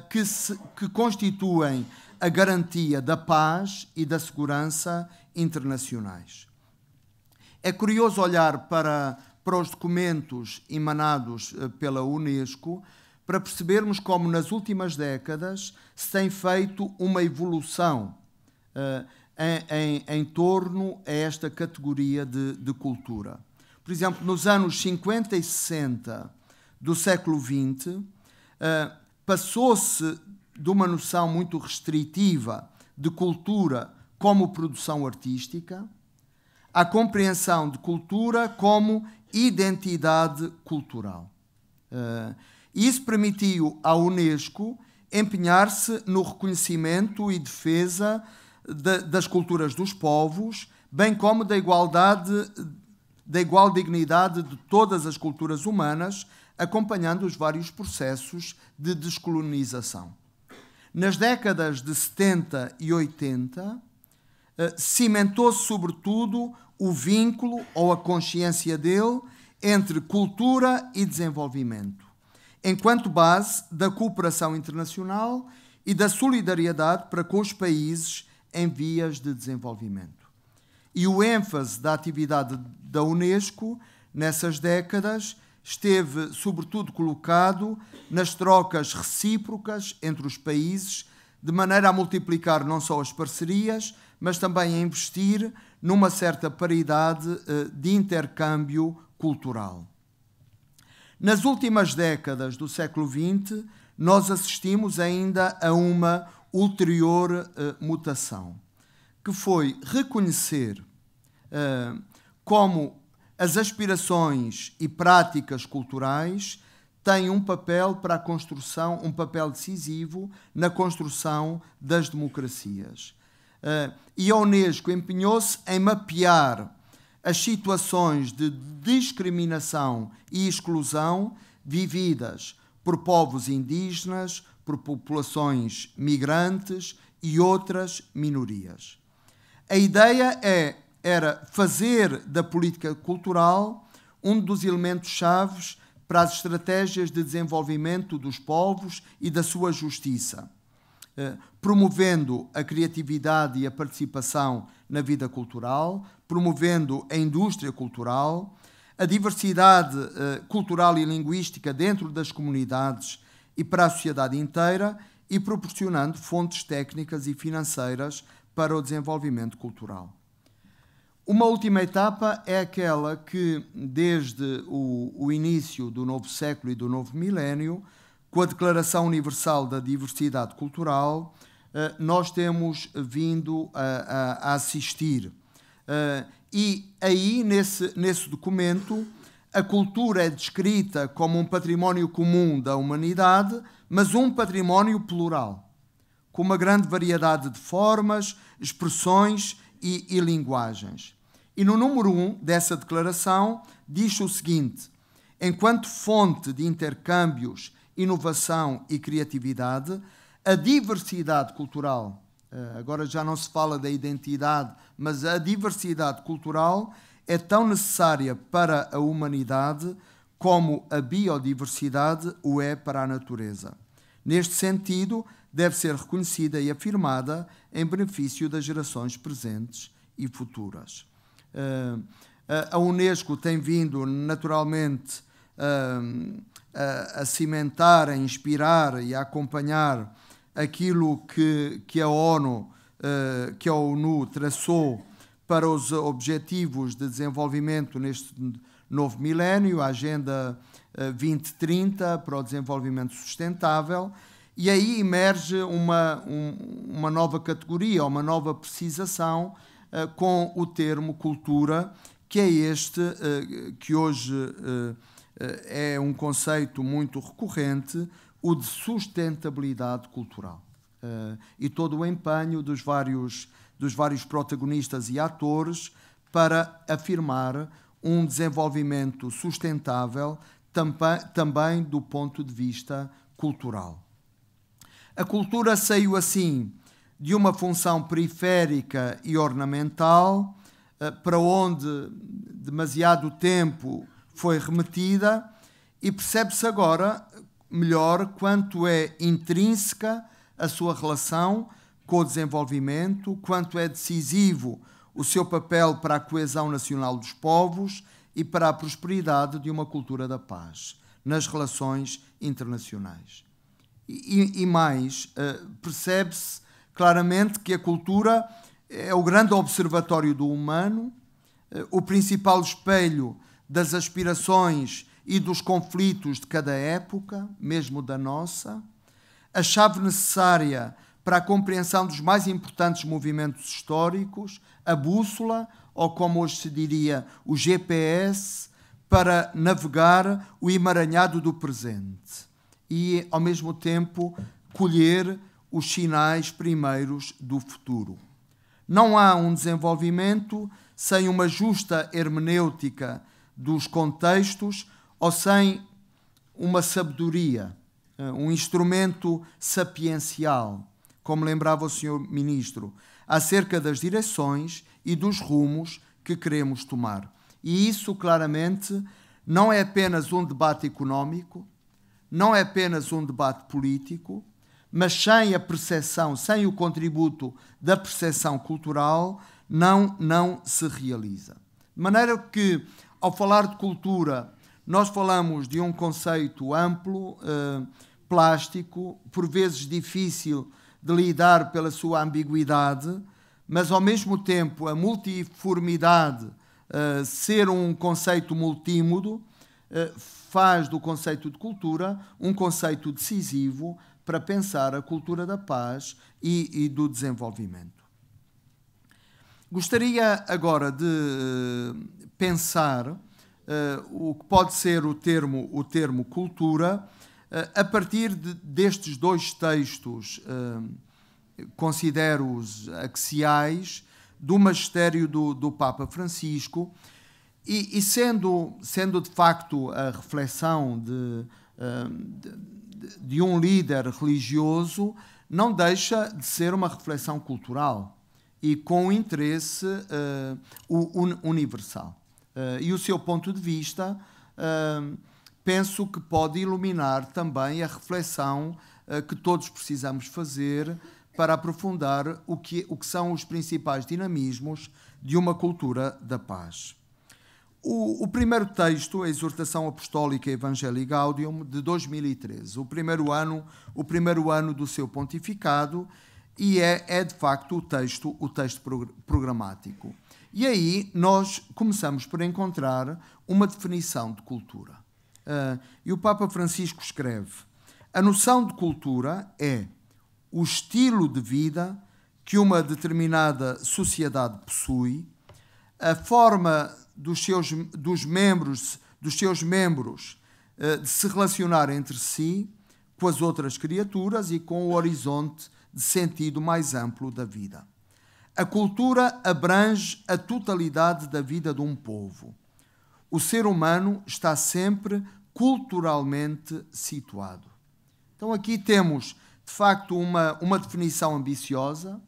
que constituem a garantia da paz e da segurança internacionais. É curioso olhar para os documentos emanados pela Unesco para percebermos como nas últimas décadas se tem feito uma evolução em torno a esta categoria de cultura. Por exemplo, nos anos 50 e 60 do século XX, passou-se de uma noção muito restritiva de cultura como produção artística, à compreensão de cultura como identidade cultural. Isso permitiu à Unesco empenhar-se no reconhecimento e defesa das culturas dos povos, bem como da igual dignidade de todas as culturas humanas, acompanhando os vários processos de descolonização. Nas décadas de 70 e 80, cimentou-se sobretudo o vínculo, ou a consciência dele, entre cultura e desenvolvimento, enquanto base da cooperação internacional e da solidariedade para com os países em vias de desenvolvimento. E o ênfase da atividade da Unesco nessas décadas esteve sobretudo colocado nas trocas recíprocas entre os países, de maneira a multiplicar não só as parcerias, mas também a investir numa certa paridade de intercâmbio cultural. Nas últimas décadas do século XX, nós assistimos ainda a uma ulterior mutação, que foi reconhecer como as aspirações e práticas culturais têm um papel para a construção, um papel decisivo na construção das democracias. E a Unesco empenhou-se em mapear as situações de discriminação e exclusão vividas por povos indígenas, por populações migrantes e outras minorias. A ideia era fazer da política cultural um dos elementos-chave para as estratégias de desenvolvimento dos povos e da sua justiça, promovendo a criatividade e a participação na vida cultural, promovendo a indústria cultural, a diversidade cultural e linguística dentro das comunidades e para a sociedade inteira, e proporcionando fontes técnicas e financeiras para o desenvolvimento cultural. Uma última etapa é aquela que, desde o início do novo século e do novo milénio, com a Declaração Universal da Diversidade Cultural, nós temos vindo a assistir. E aí, nesse documento, a cultura é descrita como um património comum da humanidade, mas um património plural, com uma grande variedade de formas, expressões e linguagens. E no número 1 dessa declaração diz o seguinte: enquanto fonte de intercâmbios, inovação e criatividade, a diversidade cultural, agora já não se fala da identidade, mas a diversidade cultural é tão necessária para a humanidade como a biodiversidade o é para a natureza. Neste sentido, deve ser reconhecida e afirmada em benefício das gerações presentes e futuras. A Unesco tem vindo naturalmente a cimentar, a inspirar e a acompanhar aquilo que a ONU traçou para os Objetivos de Desenvolvimento neste novo milénio, a Agenda 2030 para o Desenvolvimento Sustentável, e aí emerge uma nova categoria, uma nova precisação com o termo cultura, que é este que hoje é um conceito muito recorrente, o de sustentabilidade cultural. E todo o empenho dos vários protagonistas e atores para afirmar um desenvolvimento sustentável também do ponto de vista cultural. A cultura saiu assim de uma função periférica e ornamental, para onde demasiado tempo foi remetida, e percebe-se agora melhor quanto é intrínseca a sua relação com o desenvolvimento, quanto é decisivo o seu papel para a coesão nacional dos povos e para a prosperidade de uma cultura da paz nas relações internacionais. E mais, percebe-se claramente que a cultura é o grande observatório do humano, o principal espelho das aspirações e dos conflitos de cada época, mesmo da nossa, a chave necessária para a compreensão dos mais importantes movimentos históricos, a bússola, ou como hoje se diria, o GPS, para navegar o emaranhado do presente e, ao mesmo tempo, colher os sinais primeiros do futuro. Não há um desenvolvimento sem uma justa hermenêutica dos contextos ou sem uma sabedoria, um instrumento sapiencial, como lembrava o Sr. Ministro, acerca das direções e dos rumos que queremos tomar. E isso, claramente, não é apenas um debate económico, não é apenas um debate político, mas sem a percepção, sem o contributo da percepção cultural, não se realiza. De maneira que, ao falar de cultura, nós falamos de um conceito amplo, plástico, por vezes difícil de lidar pela sua ambiguidade, mas ao mesmo tempo a multiformidade, ser um conceito multímodo, faz do conceito de cultura um conceito decisivo para pensar a cultura da paz e do desenvolvimento. Gostaria agora de pensar o que pode ser o termo cultura a partir destes dois textos, considero-os axiais, do magistério do Papa Francisco e sendo de facto a reflexão de um líder religioso, não deixa de ser uma reflexão cultural e com interesse universal. E o seu ponto de vista, penso que pode iluminar também a reflexão que todos precisamos fazer para aprofundar o que são os principais dinamismos de uma cultura da paz. O primeiro texto, a Exortação Apostólica Evangelii Gaudium, de 2013, o primeiro ano do seu pontificado, e é de facto o texto programático. E aí nós começamos por encontrar uma definição de cultura. E o Papa Francisco escreve: a noção de cultura é o estilo de vida que uma determinada sociedade possui, a forma dos seus membros de se relacionar entre si, com as outras criaturas e com o horizonte de sentido mais amplo da vida. A cultura abrange a totalidade da vida de um povo. O ser humano está sempre culturalmente situado. Então aqui temos, de facto, uma definição ambiciosa,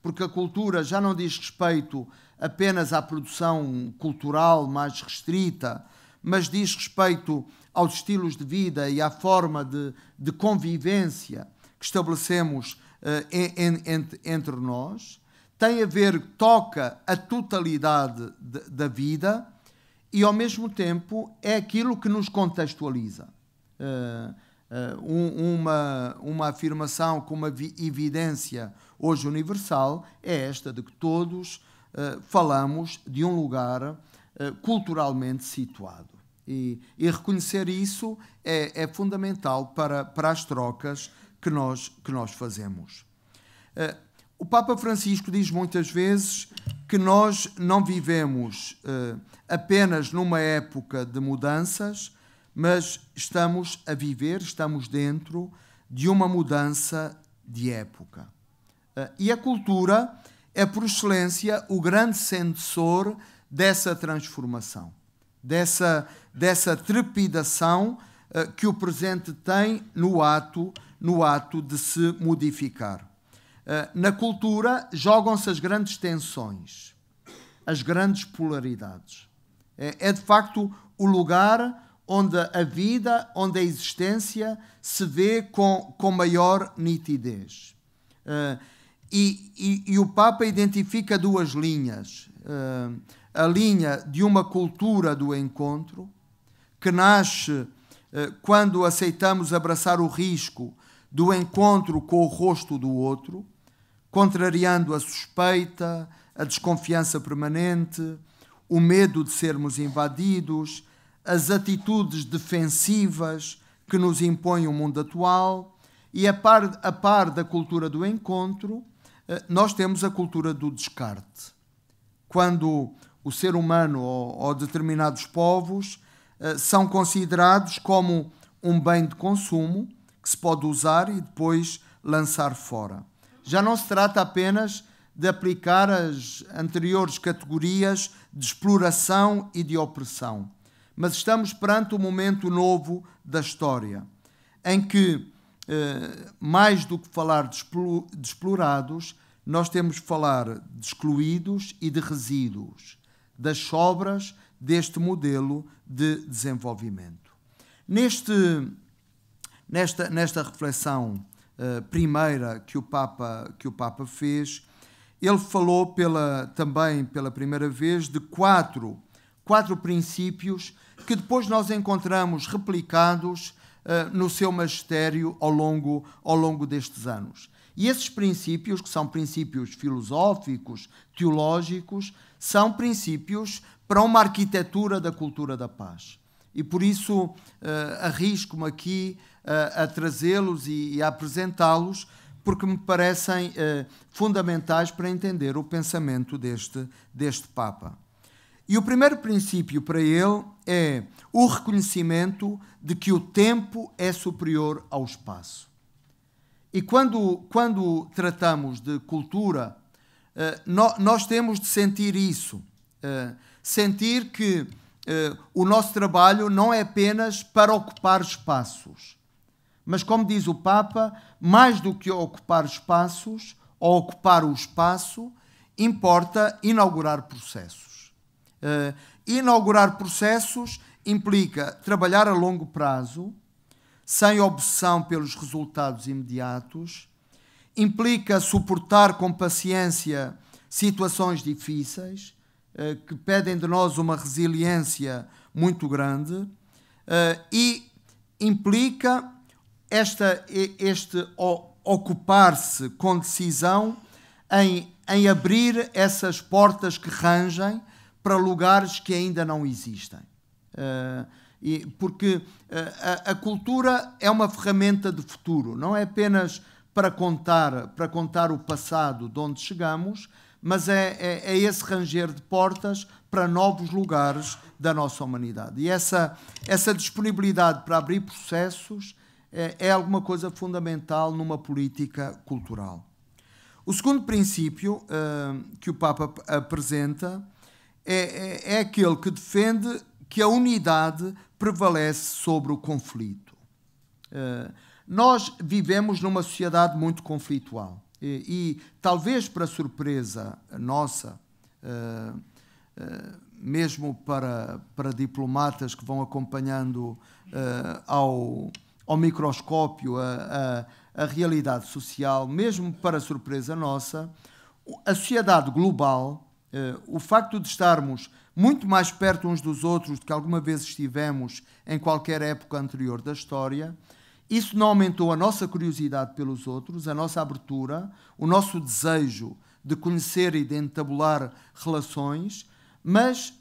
porque a cultura já não diz respeito apenas à produção cultural mais restrita, mas diz respeito aos estilos de vida e à forma de convivência que estabelecemos entre nós. Tem a ver, toca a totalidade da vida e, ao mesmo tempo, é aquilo que nos contextualiza. Uma afirmação com uma evidência hoje universal é esta de que todos falamos de um lugar culturalmente situado. E reconhecer isso é fundamental para as trocas que nós fazemos. O Papa Francisco diz muitas vezes que nós não vivemos apenas numa época de mudanças, mas estamos dentro de uma mudança de época. E a cultura é, por excelência, o grande sensor dessa transformação, dessa trepidação que o presente tem no ato de se modificar. Na cultura jogam-se as grandes tensões, as grandes polaridades. É de facto o lugar onde a vida, onde a existência se vê com maior nitidez. E o Papa identifica duas linhas. A linha de uma cultura do encontro, que nasce quando aceitamos abraçar o risco do encontro com o rosto do outro, contrariando a suspeita, a desconfiança permanente, o medo de sermos invadidos, as atitudes defensivas que nos impõe o mundo atual E a par da cultura do encontro, nós temos a cultura do descarte. Quando o ser humano ou determinados povos são considerados como um bem de consumo que se pode usar e depois lançar fora. Já não se trata apenas de aplicar as anteriores categorias de exploração e de opressão, mas estamos perante um momento novo da história, em que, mais do que falar de explorados, nós temos de falar de excluídos e de resíduos, das sobras deste modelo de desenvolvimento. Nesta reflexão primeira que o Papa fez, ele falou também pela primeira vez de quatro princípios que depois nós encontramos replicados no seu magistério ao longo destes anos. E esses princípios, que são princípios filosóficos, teológicos, são princípios para uma arquitetura da cultura da paz. E por isso arrisco-me aqui a trazê-los e a apresentá-los, porque me parecem fundamentais para entender o pensamento deste Papa. E o primeiro princípio para ele é o reconhecimento de que o tempo é superior ao espaço. E quando tratamos de cultura, nós temos de sentir isso. Sentir que o nosso trabalho não é apenas para ocupar espaços. Mas, como diz o Papa, mais do que ocupar espaços, ou ocupar o espaço, importa inaugurar processos. Inaugurar processos implica trabalhar a longo prazo, sem obsessão pelos resultados imediatos, implica suportar com paciência situações difíceis, que pedem de nós uma resiliência muito grande, e implica este ocupar-se com decisão em abrir essas portas que rangem para lugares que ainda não existem. Porque a cultura é uma ferramenta de futuro, não é apenas para contar o passado de onde chegamos, mas é esse ranger de portas para novos lugares da nossa humanidade. E essa disponibilidade para abrir processos é alguma coisa fundamental numa política cultural. O segundo princípio que o Papa apresenta é aquele que defende que a unidade prevalece sobre o conflito. Nós vivemos numa sociedade muito conflitual e talvez para surpresa nossa, mesmo para diplomatas que vão acompanhando ao microscópio a realidade social, mesmo para surpresa nossa, a sociedade global, o facto de estarmos muito mais perto uns dos outros do que alguma vez estivemos em qualquer época anterior da história, isso não aumentou a nossa curiosidade pelos outros, a nossa abertura, o nosso desejo de conhecer e de entabular relações, mas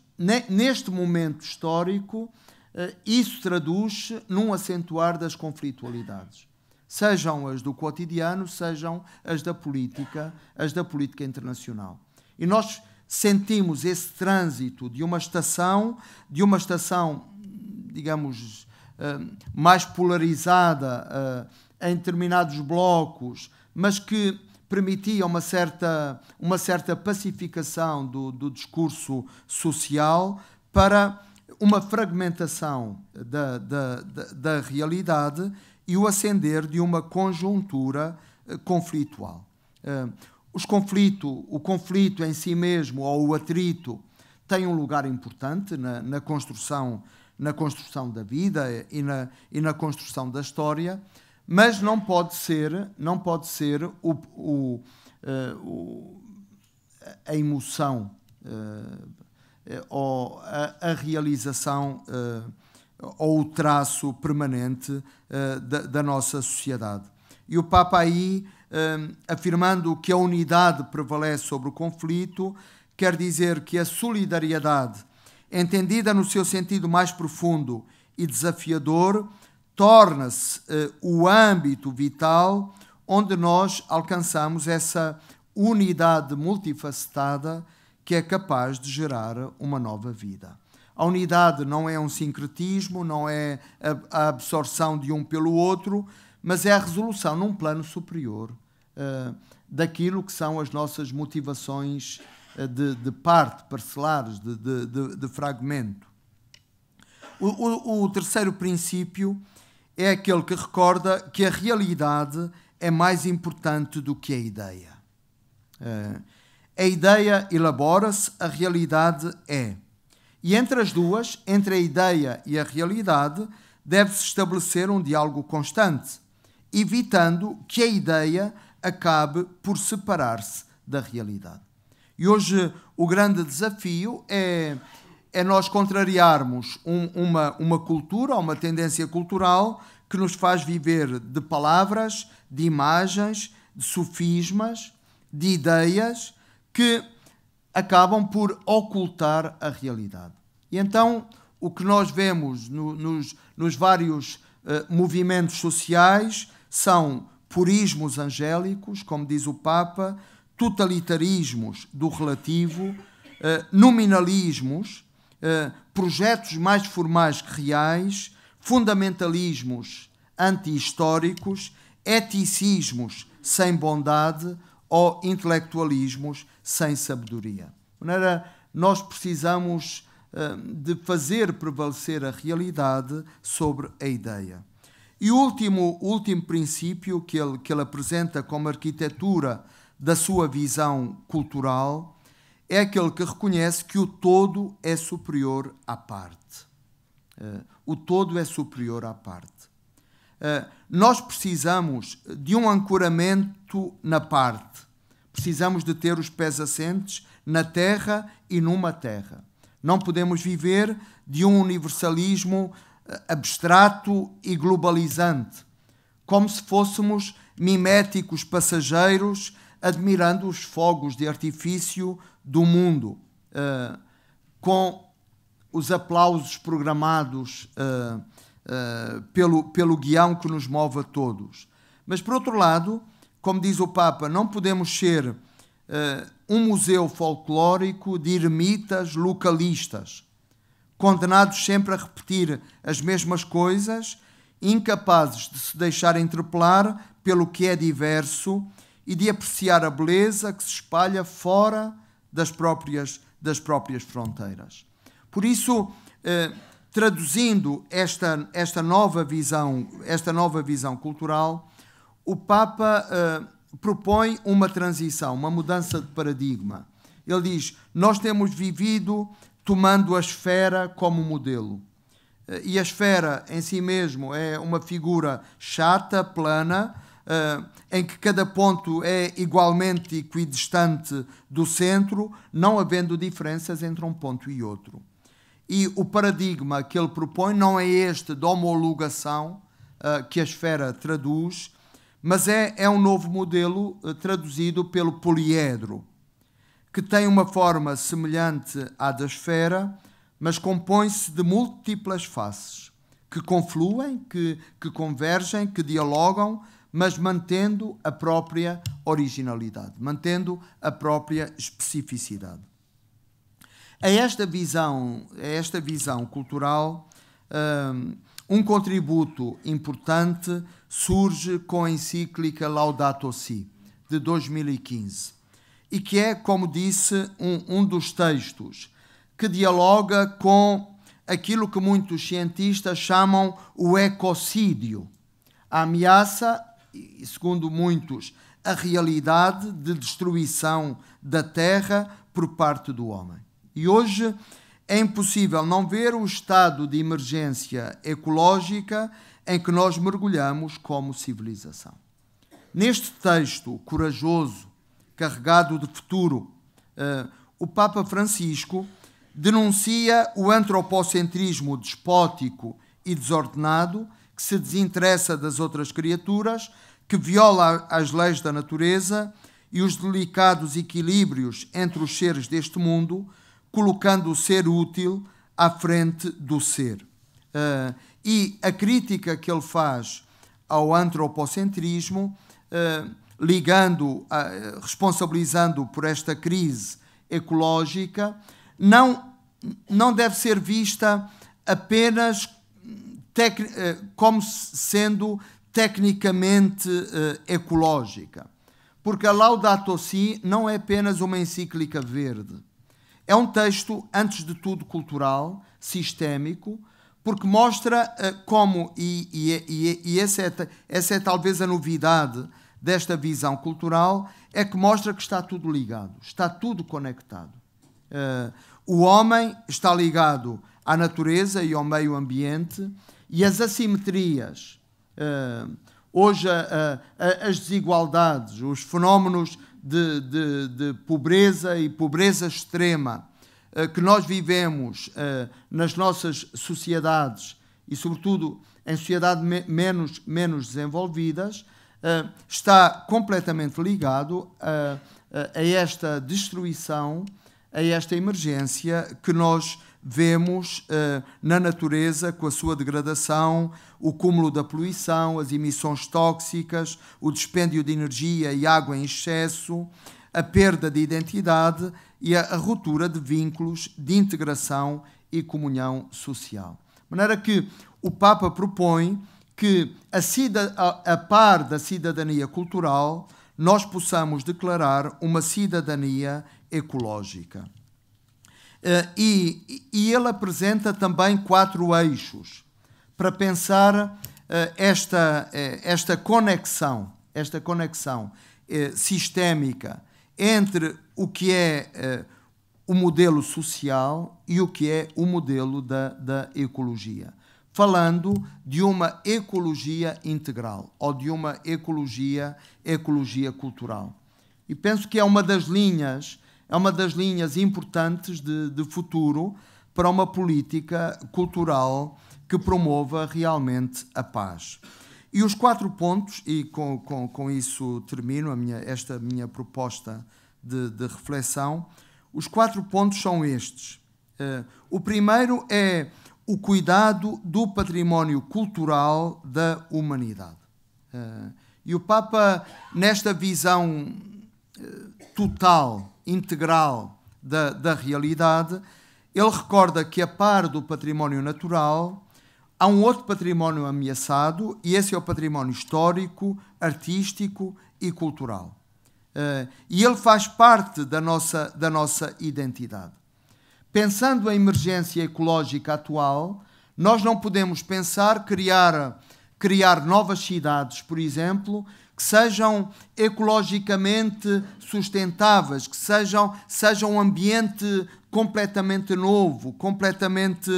neste momento histórico isso traduz-se num acentuar das conflitualidades. Sejam as do cotidiano, sejam as da política internacional. E nós sentimos esse trânsito de uma estação, digamos, mais polarizada em determinados blocos, mas que permitia uma certa pacificação do discurso social, para uma fragmentação da realidade e o ascender de uma conjuntura conflitual. O conflito em si mesmo, ou o atrito, tem um lugar importante na construção da vida e na construção da história, mas não pode ser a emoção ou a realização ou o traço permanente da nossa sociedade. E o Papa aí, afirmando que a unidade prevalece sobre o conflito, quer dizer que a solidariedade, entendida no seu sentido mais profundo e desafiador, torna-se o âmbito vital onde nós alcançamos essa unidade multifacetada que é capaz de gerar uma nova vida. A unidade não é um sincretismo, não é a absorção de um pelo outro, mas é a resolução num plano superior daquilo que são as nossas motivações de parte, parcelares, de fragmento. O terceiro princípio é aquele que recorda que a realidade é mais importante do que a ideia. A ideia elabora-se, a realidade é. E entre as duas, entre a ideia e a realidade, deve-se estabelecer um diálogo constante, evitando que a ideia acabe por separar-se da realidade. E hoje o grande desafio é nós contrariarmos uma cultura, uma tendência cultural que nos faz viver de palavras, de imagens, de sofismas, de ideias que acabam por ocultar a realidade. E então o que nós vemos nos vários movimentos sociais são purismos angélicos, como diz o Papa, totalitarismos do relativo, nominalismos, projetos mais formais que reais, fundamentalismos anti-históricos, eticismos sem bondade ou intelectualismos sem sabedoria. De maneira, nós precisamos de fazer prevalecer a realidade sobre a ideia. E o último princípio que ele apresenta como arquitetura da sua visão cultural é aquele que reconhece que o todo é superior à parte. O todo é superior à parte. Nós precisamos de um ancoramento na parte. Precisamos de ter os pés assentes na terra e numa terra. Não podemos viver de um universalismo abstrato e globalizante, como se fôssemos miméticos passageiros admirando os fogos de artifício do mundo, com os aplausos programados pelo guião que nos move a todos. Mas, por outro lado, como diz o Papa, não podemos ser um museu folclórico de ermitas localistas, condenados sempre a repetir as mesmas coisas, incapazes de se deixar interpelar pelo que é diverso e de apreciar a beleza que se espalha fora das próprias fronteiras. Por isso, traduzindo esta nova visão cultural, o Papa propõe uma transição, uma mudança de paradigma. Ele diz: nós temos vivido tomando a esfera como modelo. E a esfera em si mesmo é uma figura chata, plana, em que cada ponto é igualmente equidistante do centro, não havendo diferenças entre um ponto e outro. E o paradigma que ele propõe não é este de homologação que a esfera traduz, mas é um novo modelo traduzido pelo poliedro, que tem uma forma semelhante à da esfera, mas compõe-se de múltiplas faces, que confluem, que convergem, que dialogam, mas mantendo a própria originalidade, mantendo a própria especificidade. A esta visão cultural, um contributo importante surge com a encíclica Laudato Si, de 2015, e que é, como disse, um dos textos que dialoga com aquilo que muitos cientistas chamam o ecocídio, a ameaça, e segundo muitos, a realidade de destruição da Terra por parte do homem. E hoje é impossível não ver o estado de emergência ecológica em que nós mergulhamos como civilização. Neste texto corajoso, carregado de futuro, o Papa Francisco denuncia o antropocentrismo despótico e desordenado que se desinteressa das outras criaturas, que viola as leis da natureza e os delicados equilíbrios entre os seres deste mundo, colocando o ser útil à frente do ser. e a crítica que ele faz ao antropocentrismo, responsabilizando por esta crise ecológica, não deve ser vista apenas como sendo tecnicamente ecológica, porque a Laudato Si não é apenas uma encíclica verde. É um texto, antes de tudo, cultural, sistémico, porque mostra como, e essa é talvez a novidade desta visão cultural, é que mostra que está tudo ligado, está tudo conectado. O homem está ligado à natureza e ao meio ambiente, e as assimetrias, hoje as desigualdades, os fenómenos de pobreza e pobreza extrema que nós vivemos nas nossas sociedades e, sobretudo, em sociedades menos desenvolvidas, está completamente ligado a esta destruição, a esta emergência que nós vemos na natureza, com a sua degradação, o cúmulo da poluição, as emissões tóxicas, o dispêndio de energia e água em excesso, a perda de identidade e a ruptura de vínculos de integração e comunhão social. De maneira que o Papa propõe que, a par da cidadania cultural, nós possamos declarar uma cidadania ecológica. E ele apresenta também 4 eixos para pensar esta conexão sistémica entre o que é o modelo social e o que é o modelo da ecologia, falando de uma ecologia integral ou de uma ecologia cultural. E penso que é uma das linhas importantes de futuro para uma política cultural que promova realmente a paz. E os 4 pontos, e com isso termino esta minha proposta de reflexão, os 4 pontos são estes. O primeiro é o cuidado do património cultural da humanidade. E o Papa, nesta visão total, integral da realidade, ele recorda que, a par do património natural, há um outro património ameaçado, e esse é o património histórico, artístico e cultural. E ele faz parte da nossa identidade. Pensando a emergência ecológica atual, nós não podemos pensar criar novas cidades, por exemplo, que sejam ecologicamente sustentáveis, que sejam um ambiente completamente novo, completamente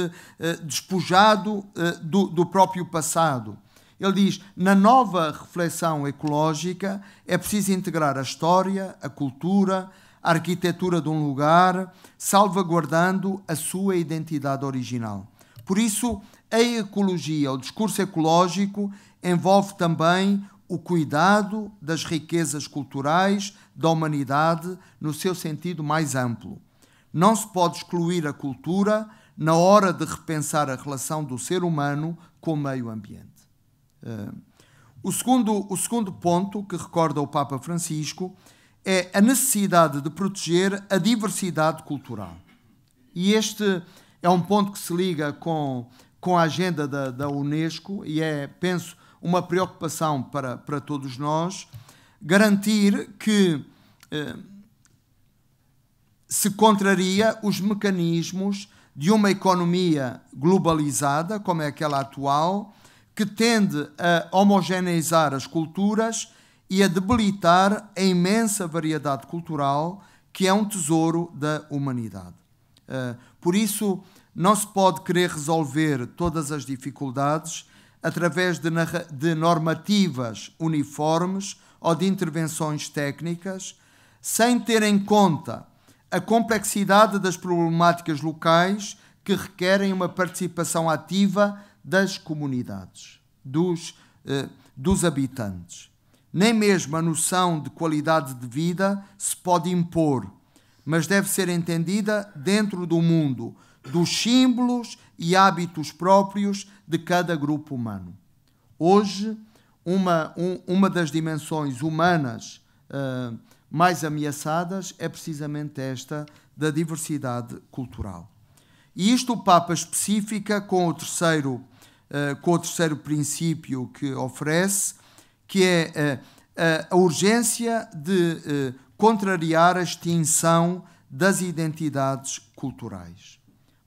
despojado do próprio passado. Ele diz, na nova reflexão ecológica é preciso integrar a história, a cultura, a arquitetura de um lugar, salvaguardando a sua identidade original. Por isso, a ecologia, o discurso ecológico, envolve também o cuidado das riquezas culturais da humanidade no seu sentido mais amplo. Não se pode excluir a cultura na hora de repensar a relação do ser humano com o meio ambiente. O segundo ponto que recorda o Papa Francisco é a necessidade de proteger a diversidade cultural. E este é um ponto que se liga com a agenda da Unesco e é, penso, uma preocupação para todos nós, garantir que se contraria os mecanismos de uma economia globalizada, como é aquela atual, que tende a homogeneizar as culturas e a debilitar a imensa variedade cultural que é um tesouro da humanidade. Por isso, não se pode querer resolver todas as dificuldades através de normativas uniformes ou de intervenções técnicas, sem ter em conta a complexidade das problemáticas locais que requerem uma participação ativa das comunidades, dos habitantes. Nem mesmo a noção de qualidade de vida se pode impor, mas deve ser entendida dentro do mundo dos símbolos e hábitos próprios de cada grupo humano. Hoje, uma das dimensões humanas mais ameaçadas é precisamente esta da diversidade cultural. E isto o Papa especifica com o terceiro princípio que oferece, que é a urgência de contrariar a extinção das identidades culturais.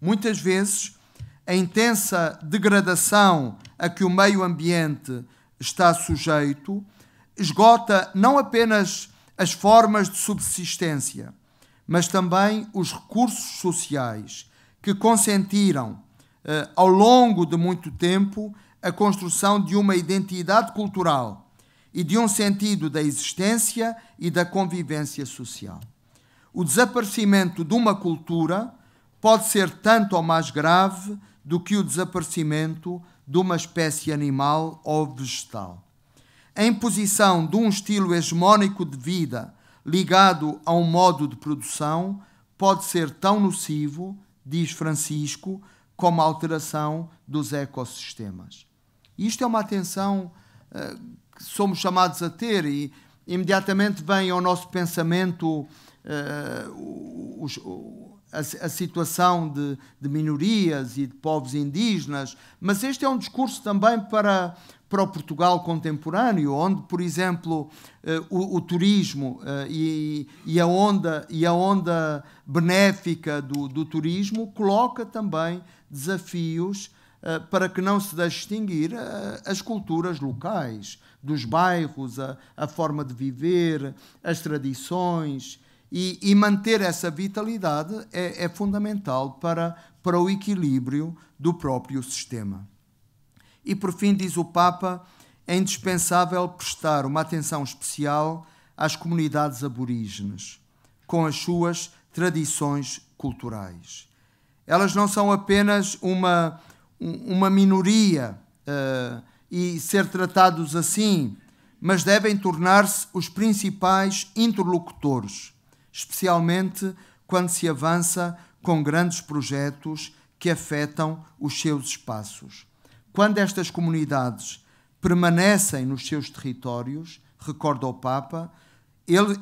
Muitas vezes, a intensa degradação a que o meio ambiente está sujeito esgota não apenas as formas de subsistência, mas também os recursos sociais que consentiram, ao longo de muito tempo, a construção de uma identidade cultural e de um sentido da existência e da convivência social. O desaparecimento de uma cultura pode ser tanto ou mais grave do que o desaparecimento de uma espécie animal ou vegetal. A imposição de um estilo hegemónico de vida ligado a um modo de produção pode ser tão nocivo, diz Francisco, como a alteração dos ecossistemas. Isto é uma atenção que somos chamados a ter e imediatamente vem ao nosso pensamento a situação de minorias e de povos indígenas, mas este é um discurso também para o Portugal contemporâneo, onde, por exemplo, o turismo e a onda benéfica do turismo coloca também desafios para que não se deixe extinguir as culturas locais, dos bairros, a forma de viver, as tradições, e manter essa vitalidade é fundamental para o equilíbrio do próprio sistema. E, por fim, diz o Papa, é indispensável prestar uma atenção especial às comunidades aborígenes, com as suas tradições culturais. Elas não são apenas uma minoria e ser tratados assim, mas devem tornar-se os principais interlocutores, especialmente quando se avança com grandes projetos que afetam os seus espaços. Quando estas comunidades permanecem nos seus territórios, recorda o Papa,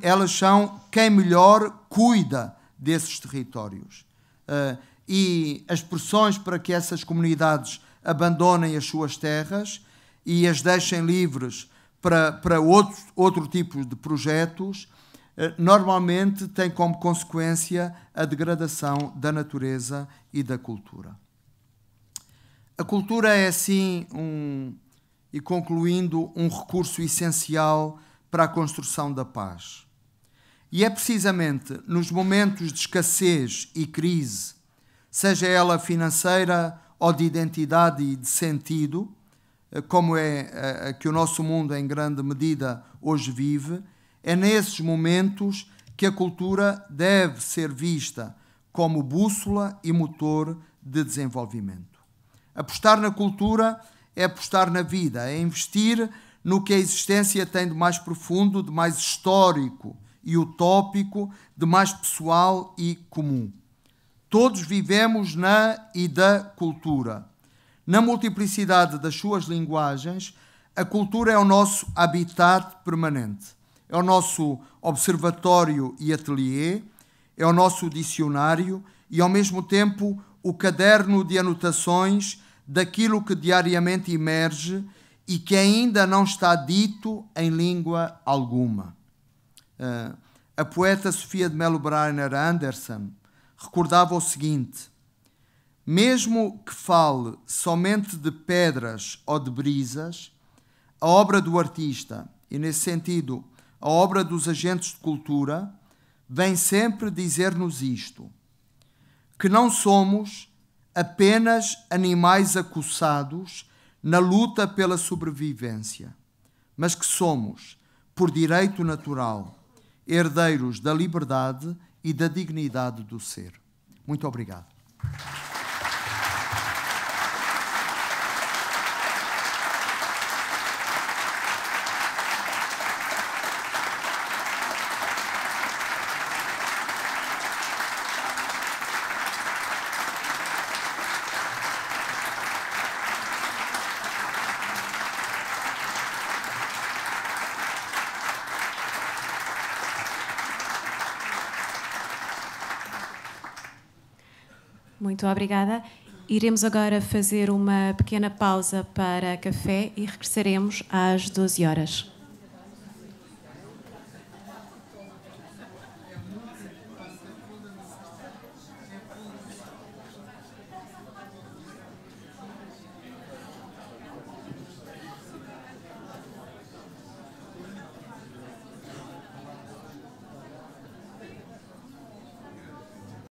elas são quem melhor cuida desses territórios. E as pressões para que essas comunidades abandonem as suas terras e as deixem livres para outro tipo de projetos, normalmente têm como consequência a degradação da natureza e da cultura. A cultura é, assim, e concluindo, um recurso essencial para a construção da paz. E é precisamente nos momentos de escassez e crise, seja ela financeira ou de identidade e de sentido, como é a que o nosso mundo em grande medida hoje vive, é nesses momentos que a cultura deve ser vista como bússola e motor de desenvolvimento. Apostar na cultura é apostar na vida, é investir no que a existência tem de mais profundo, de mais histórico e utópico, de mais pessoal e comum. Todos vivemos na e da cultura. Na multiplicidade das suas linguagens, a cultura é o nosso habitat permanente. É o nosso observatório e ateliê, é o nosso dicionário e, ao mesmo tempo, o caderno de anotações daquilo que diariamente emerge e que ainda não está dito em língua alguma. A poeta Sofia de Mello Briner Anderson recordava o seguinte: mesmo que fale somente de pedras ou de brisas, a obra do artista, e nesse sentido a obra dos agentes de cultura, vem sempre dizer-nos isto, que não somos apenas animais acossados na luta pela sobrevivência, mas que somos, por direito natural, herdeiros da liberdade e da dignidade do ser. Muito obrigado. Muito obrigada. Iremos agora fazer uma pequena pausa para café e regressaremos às 12 horas.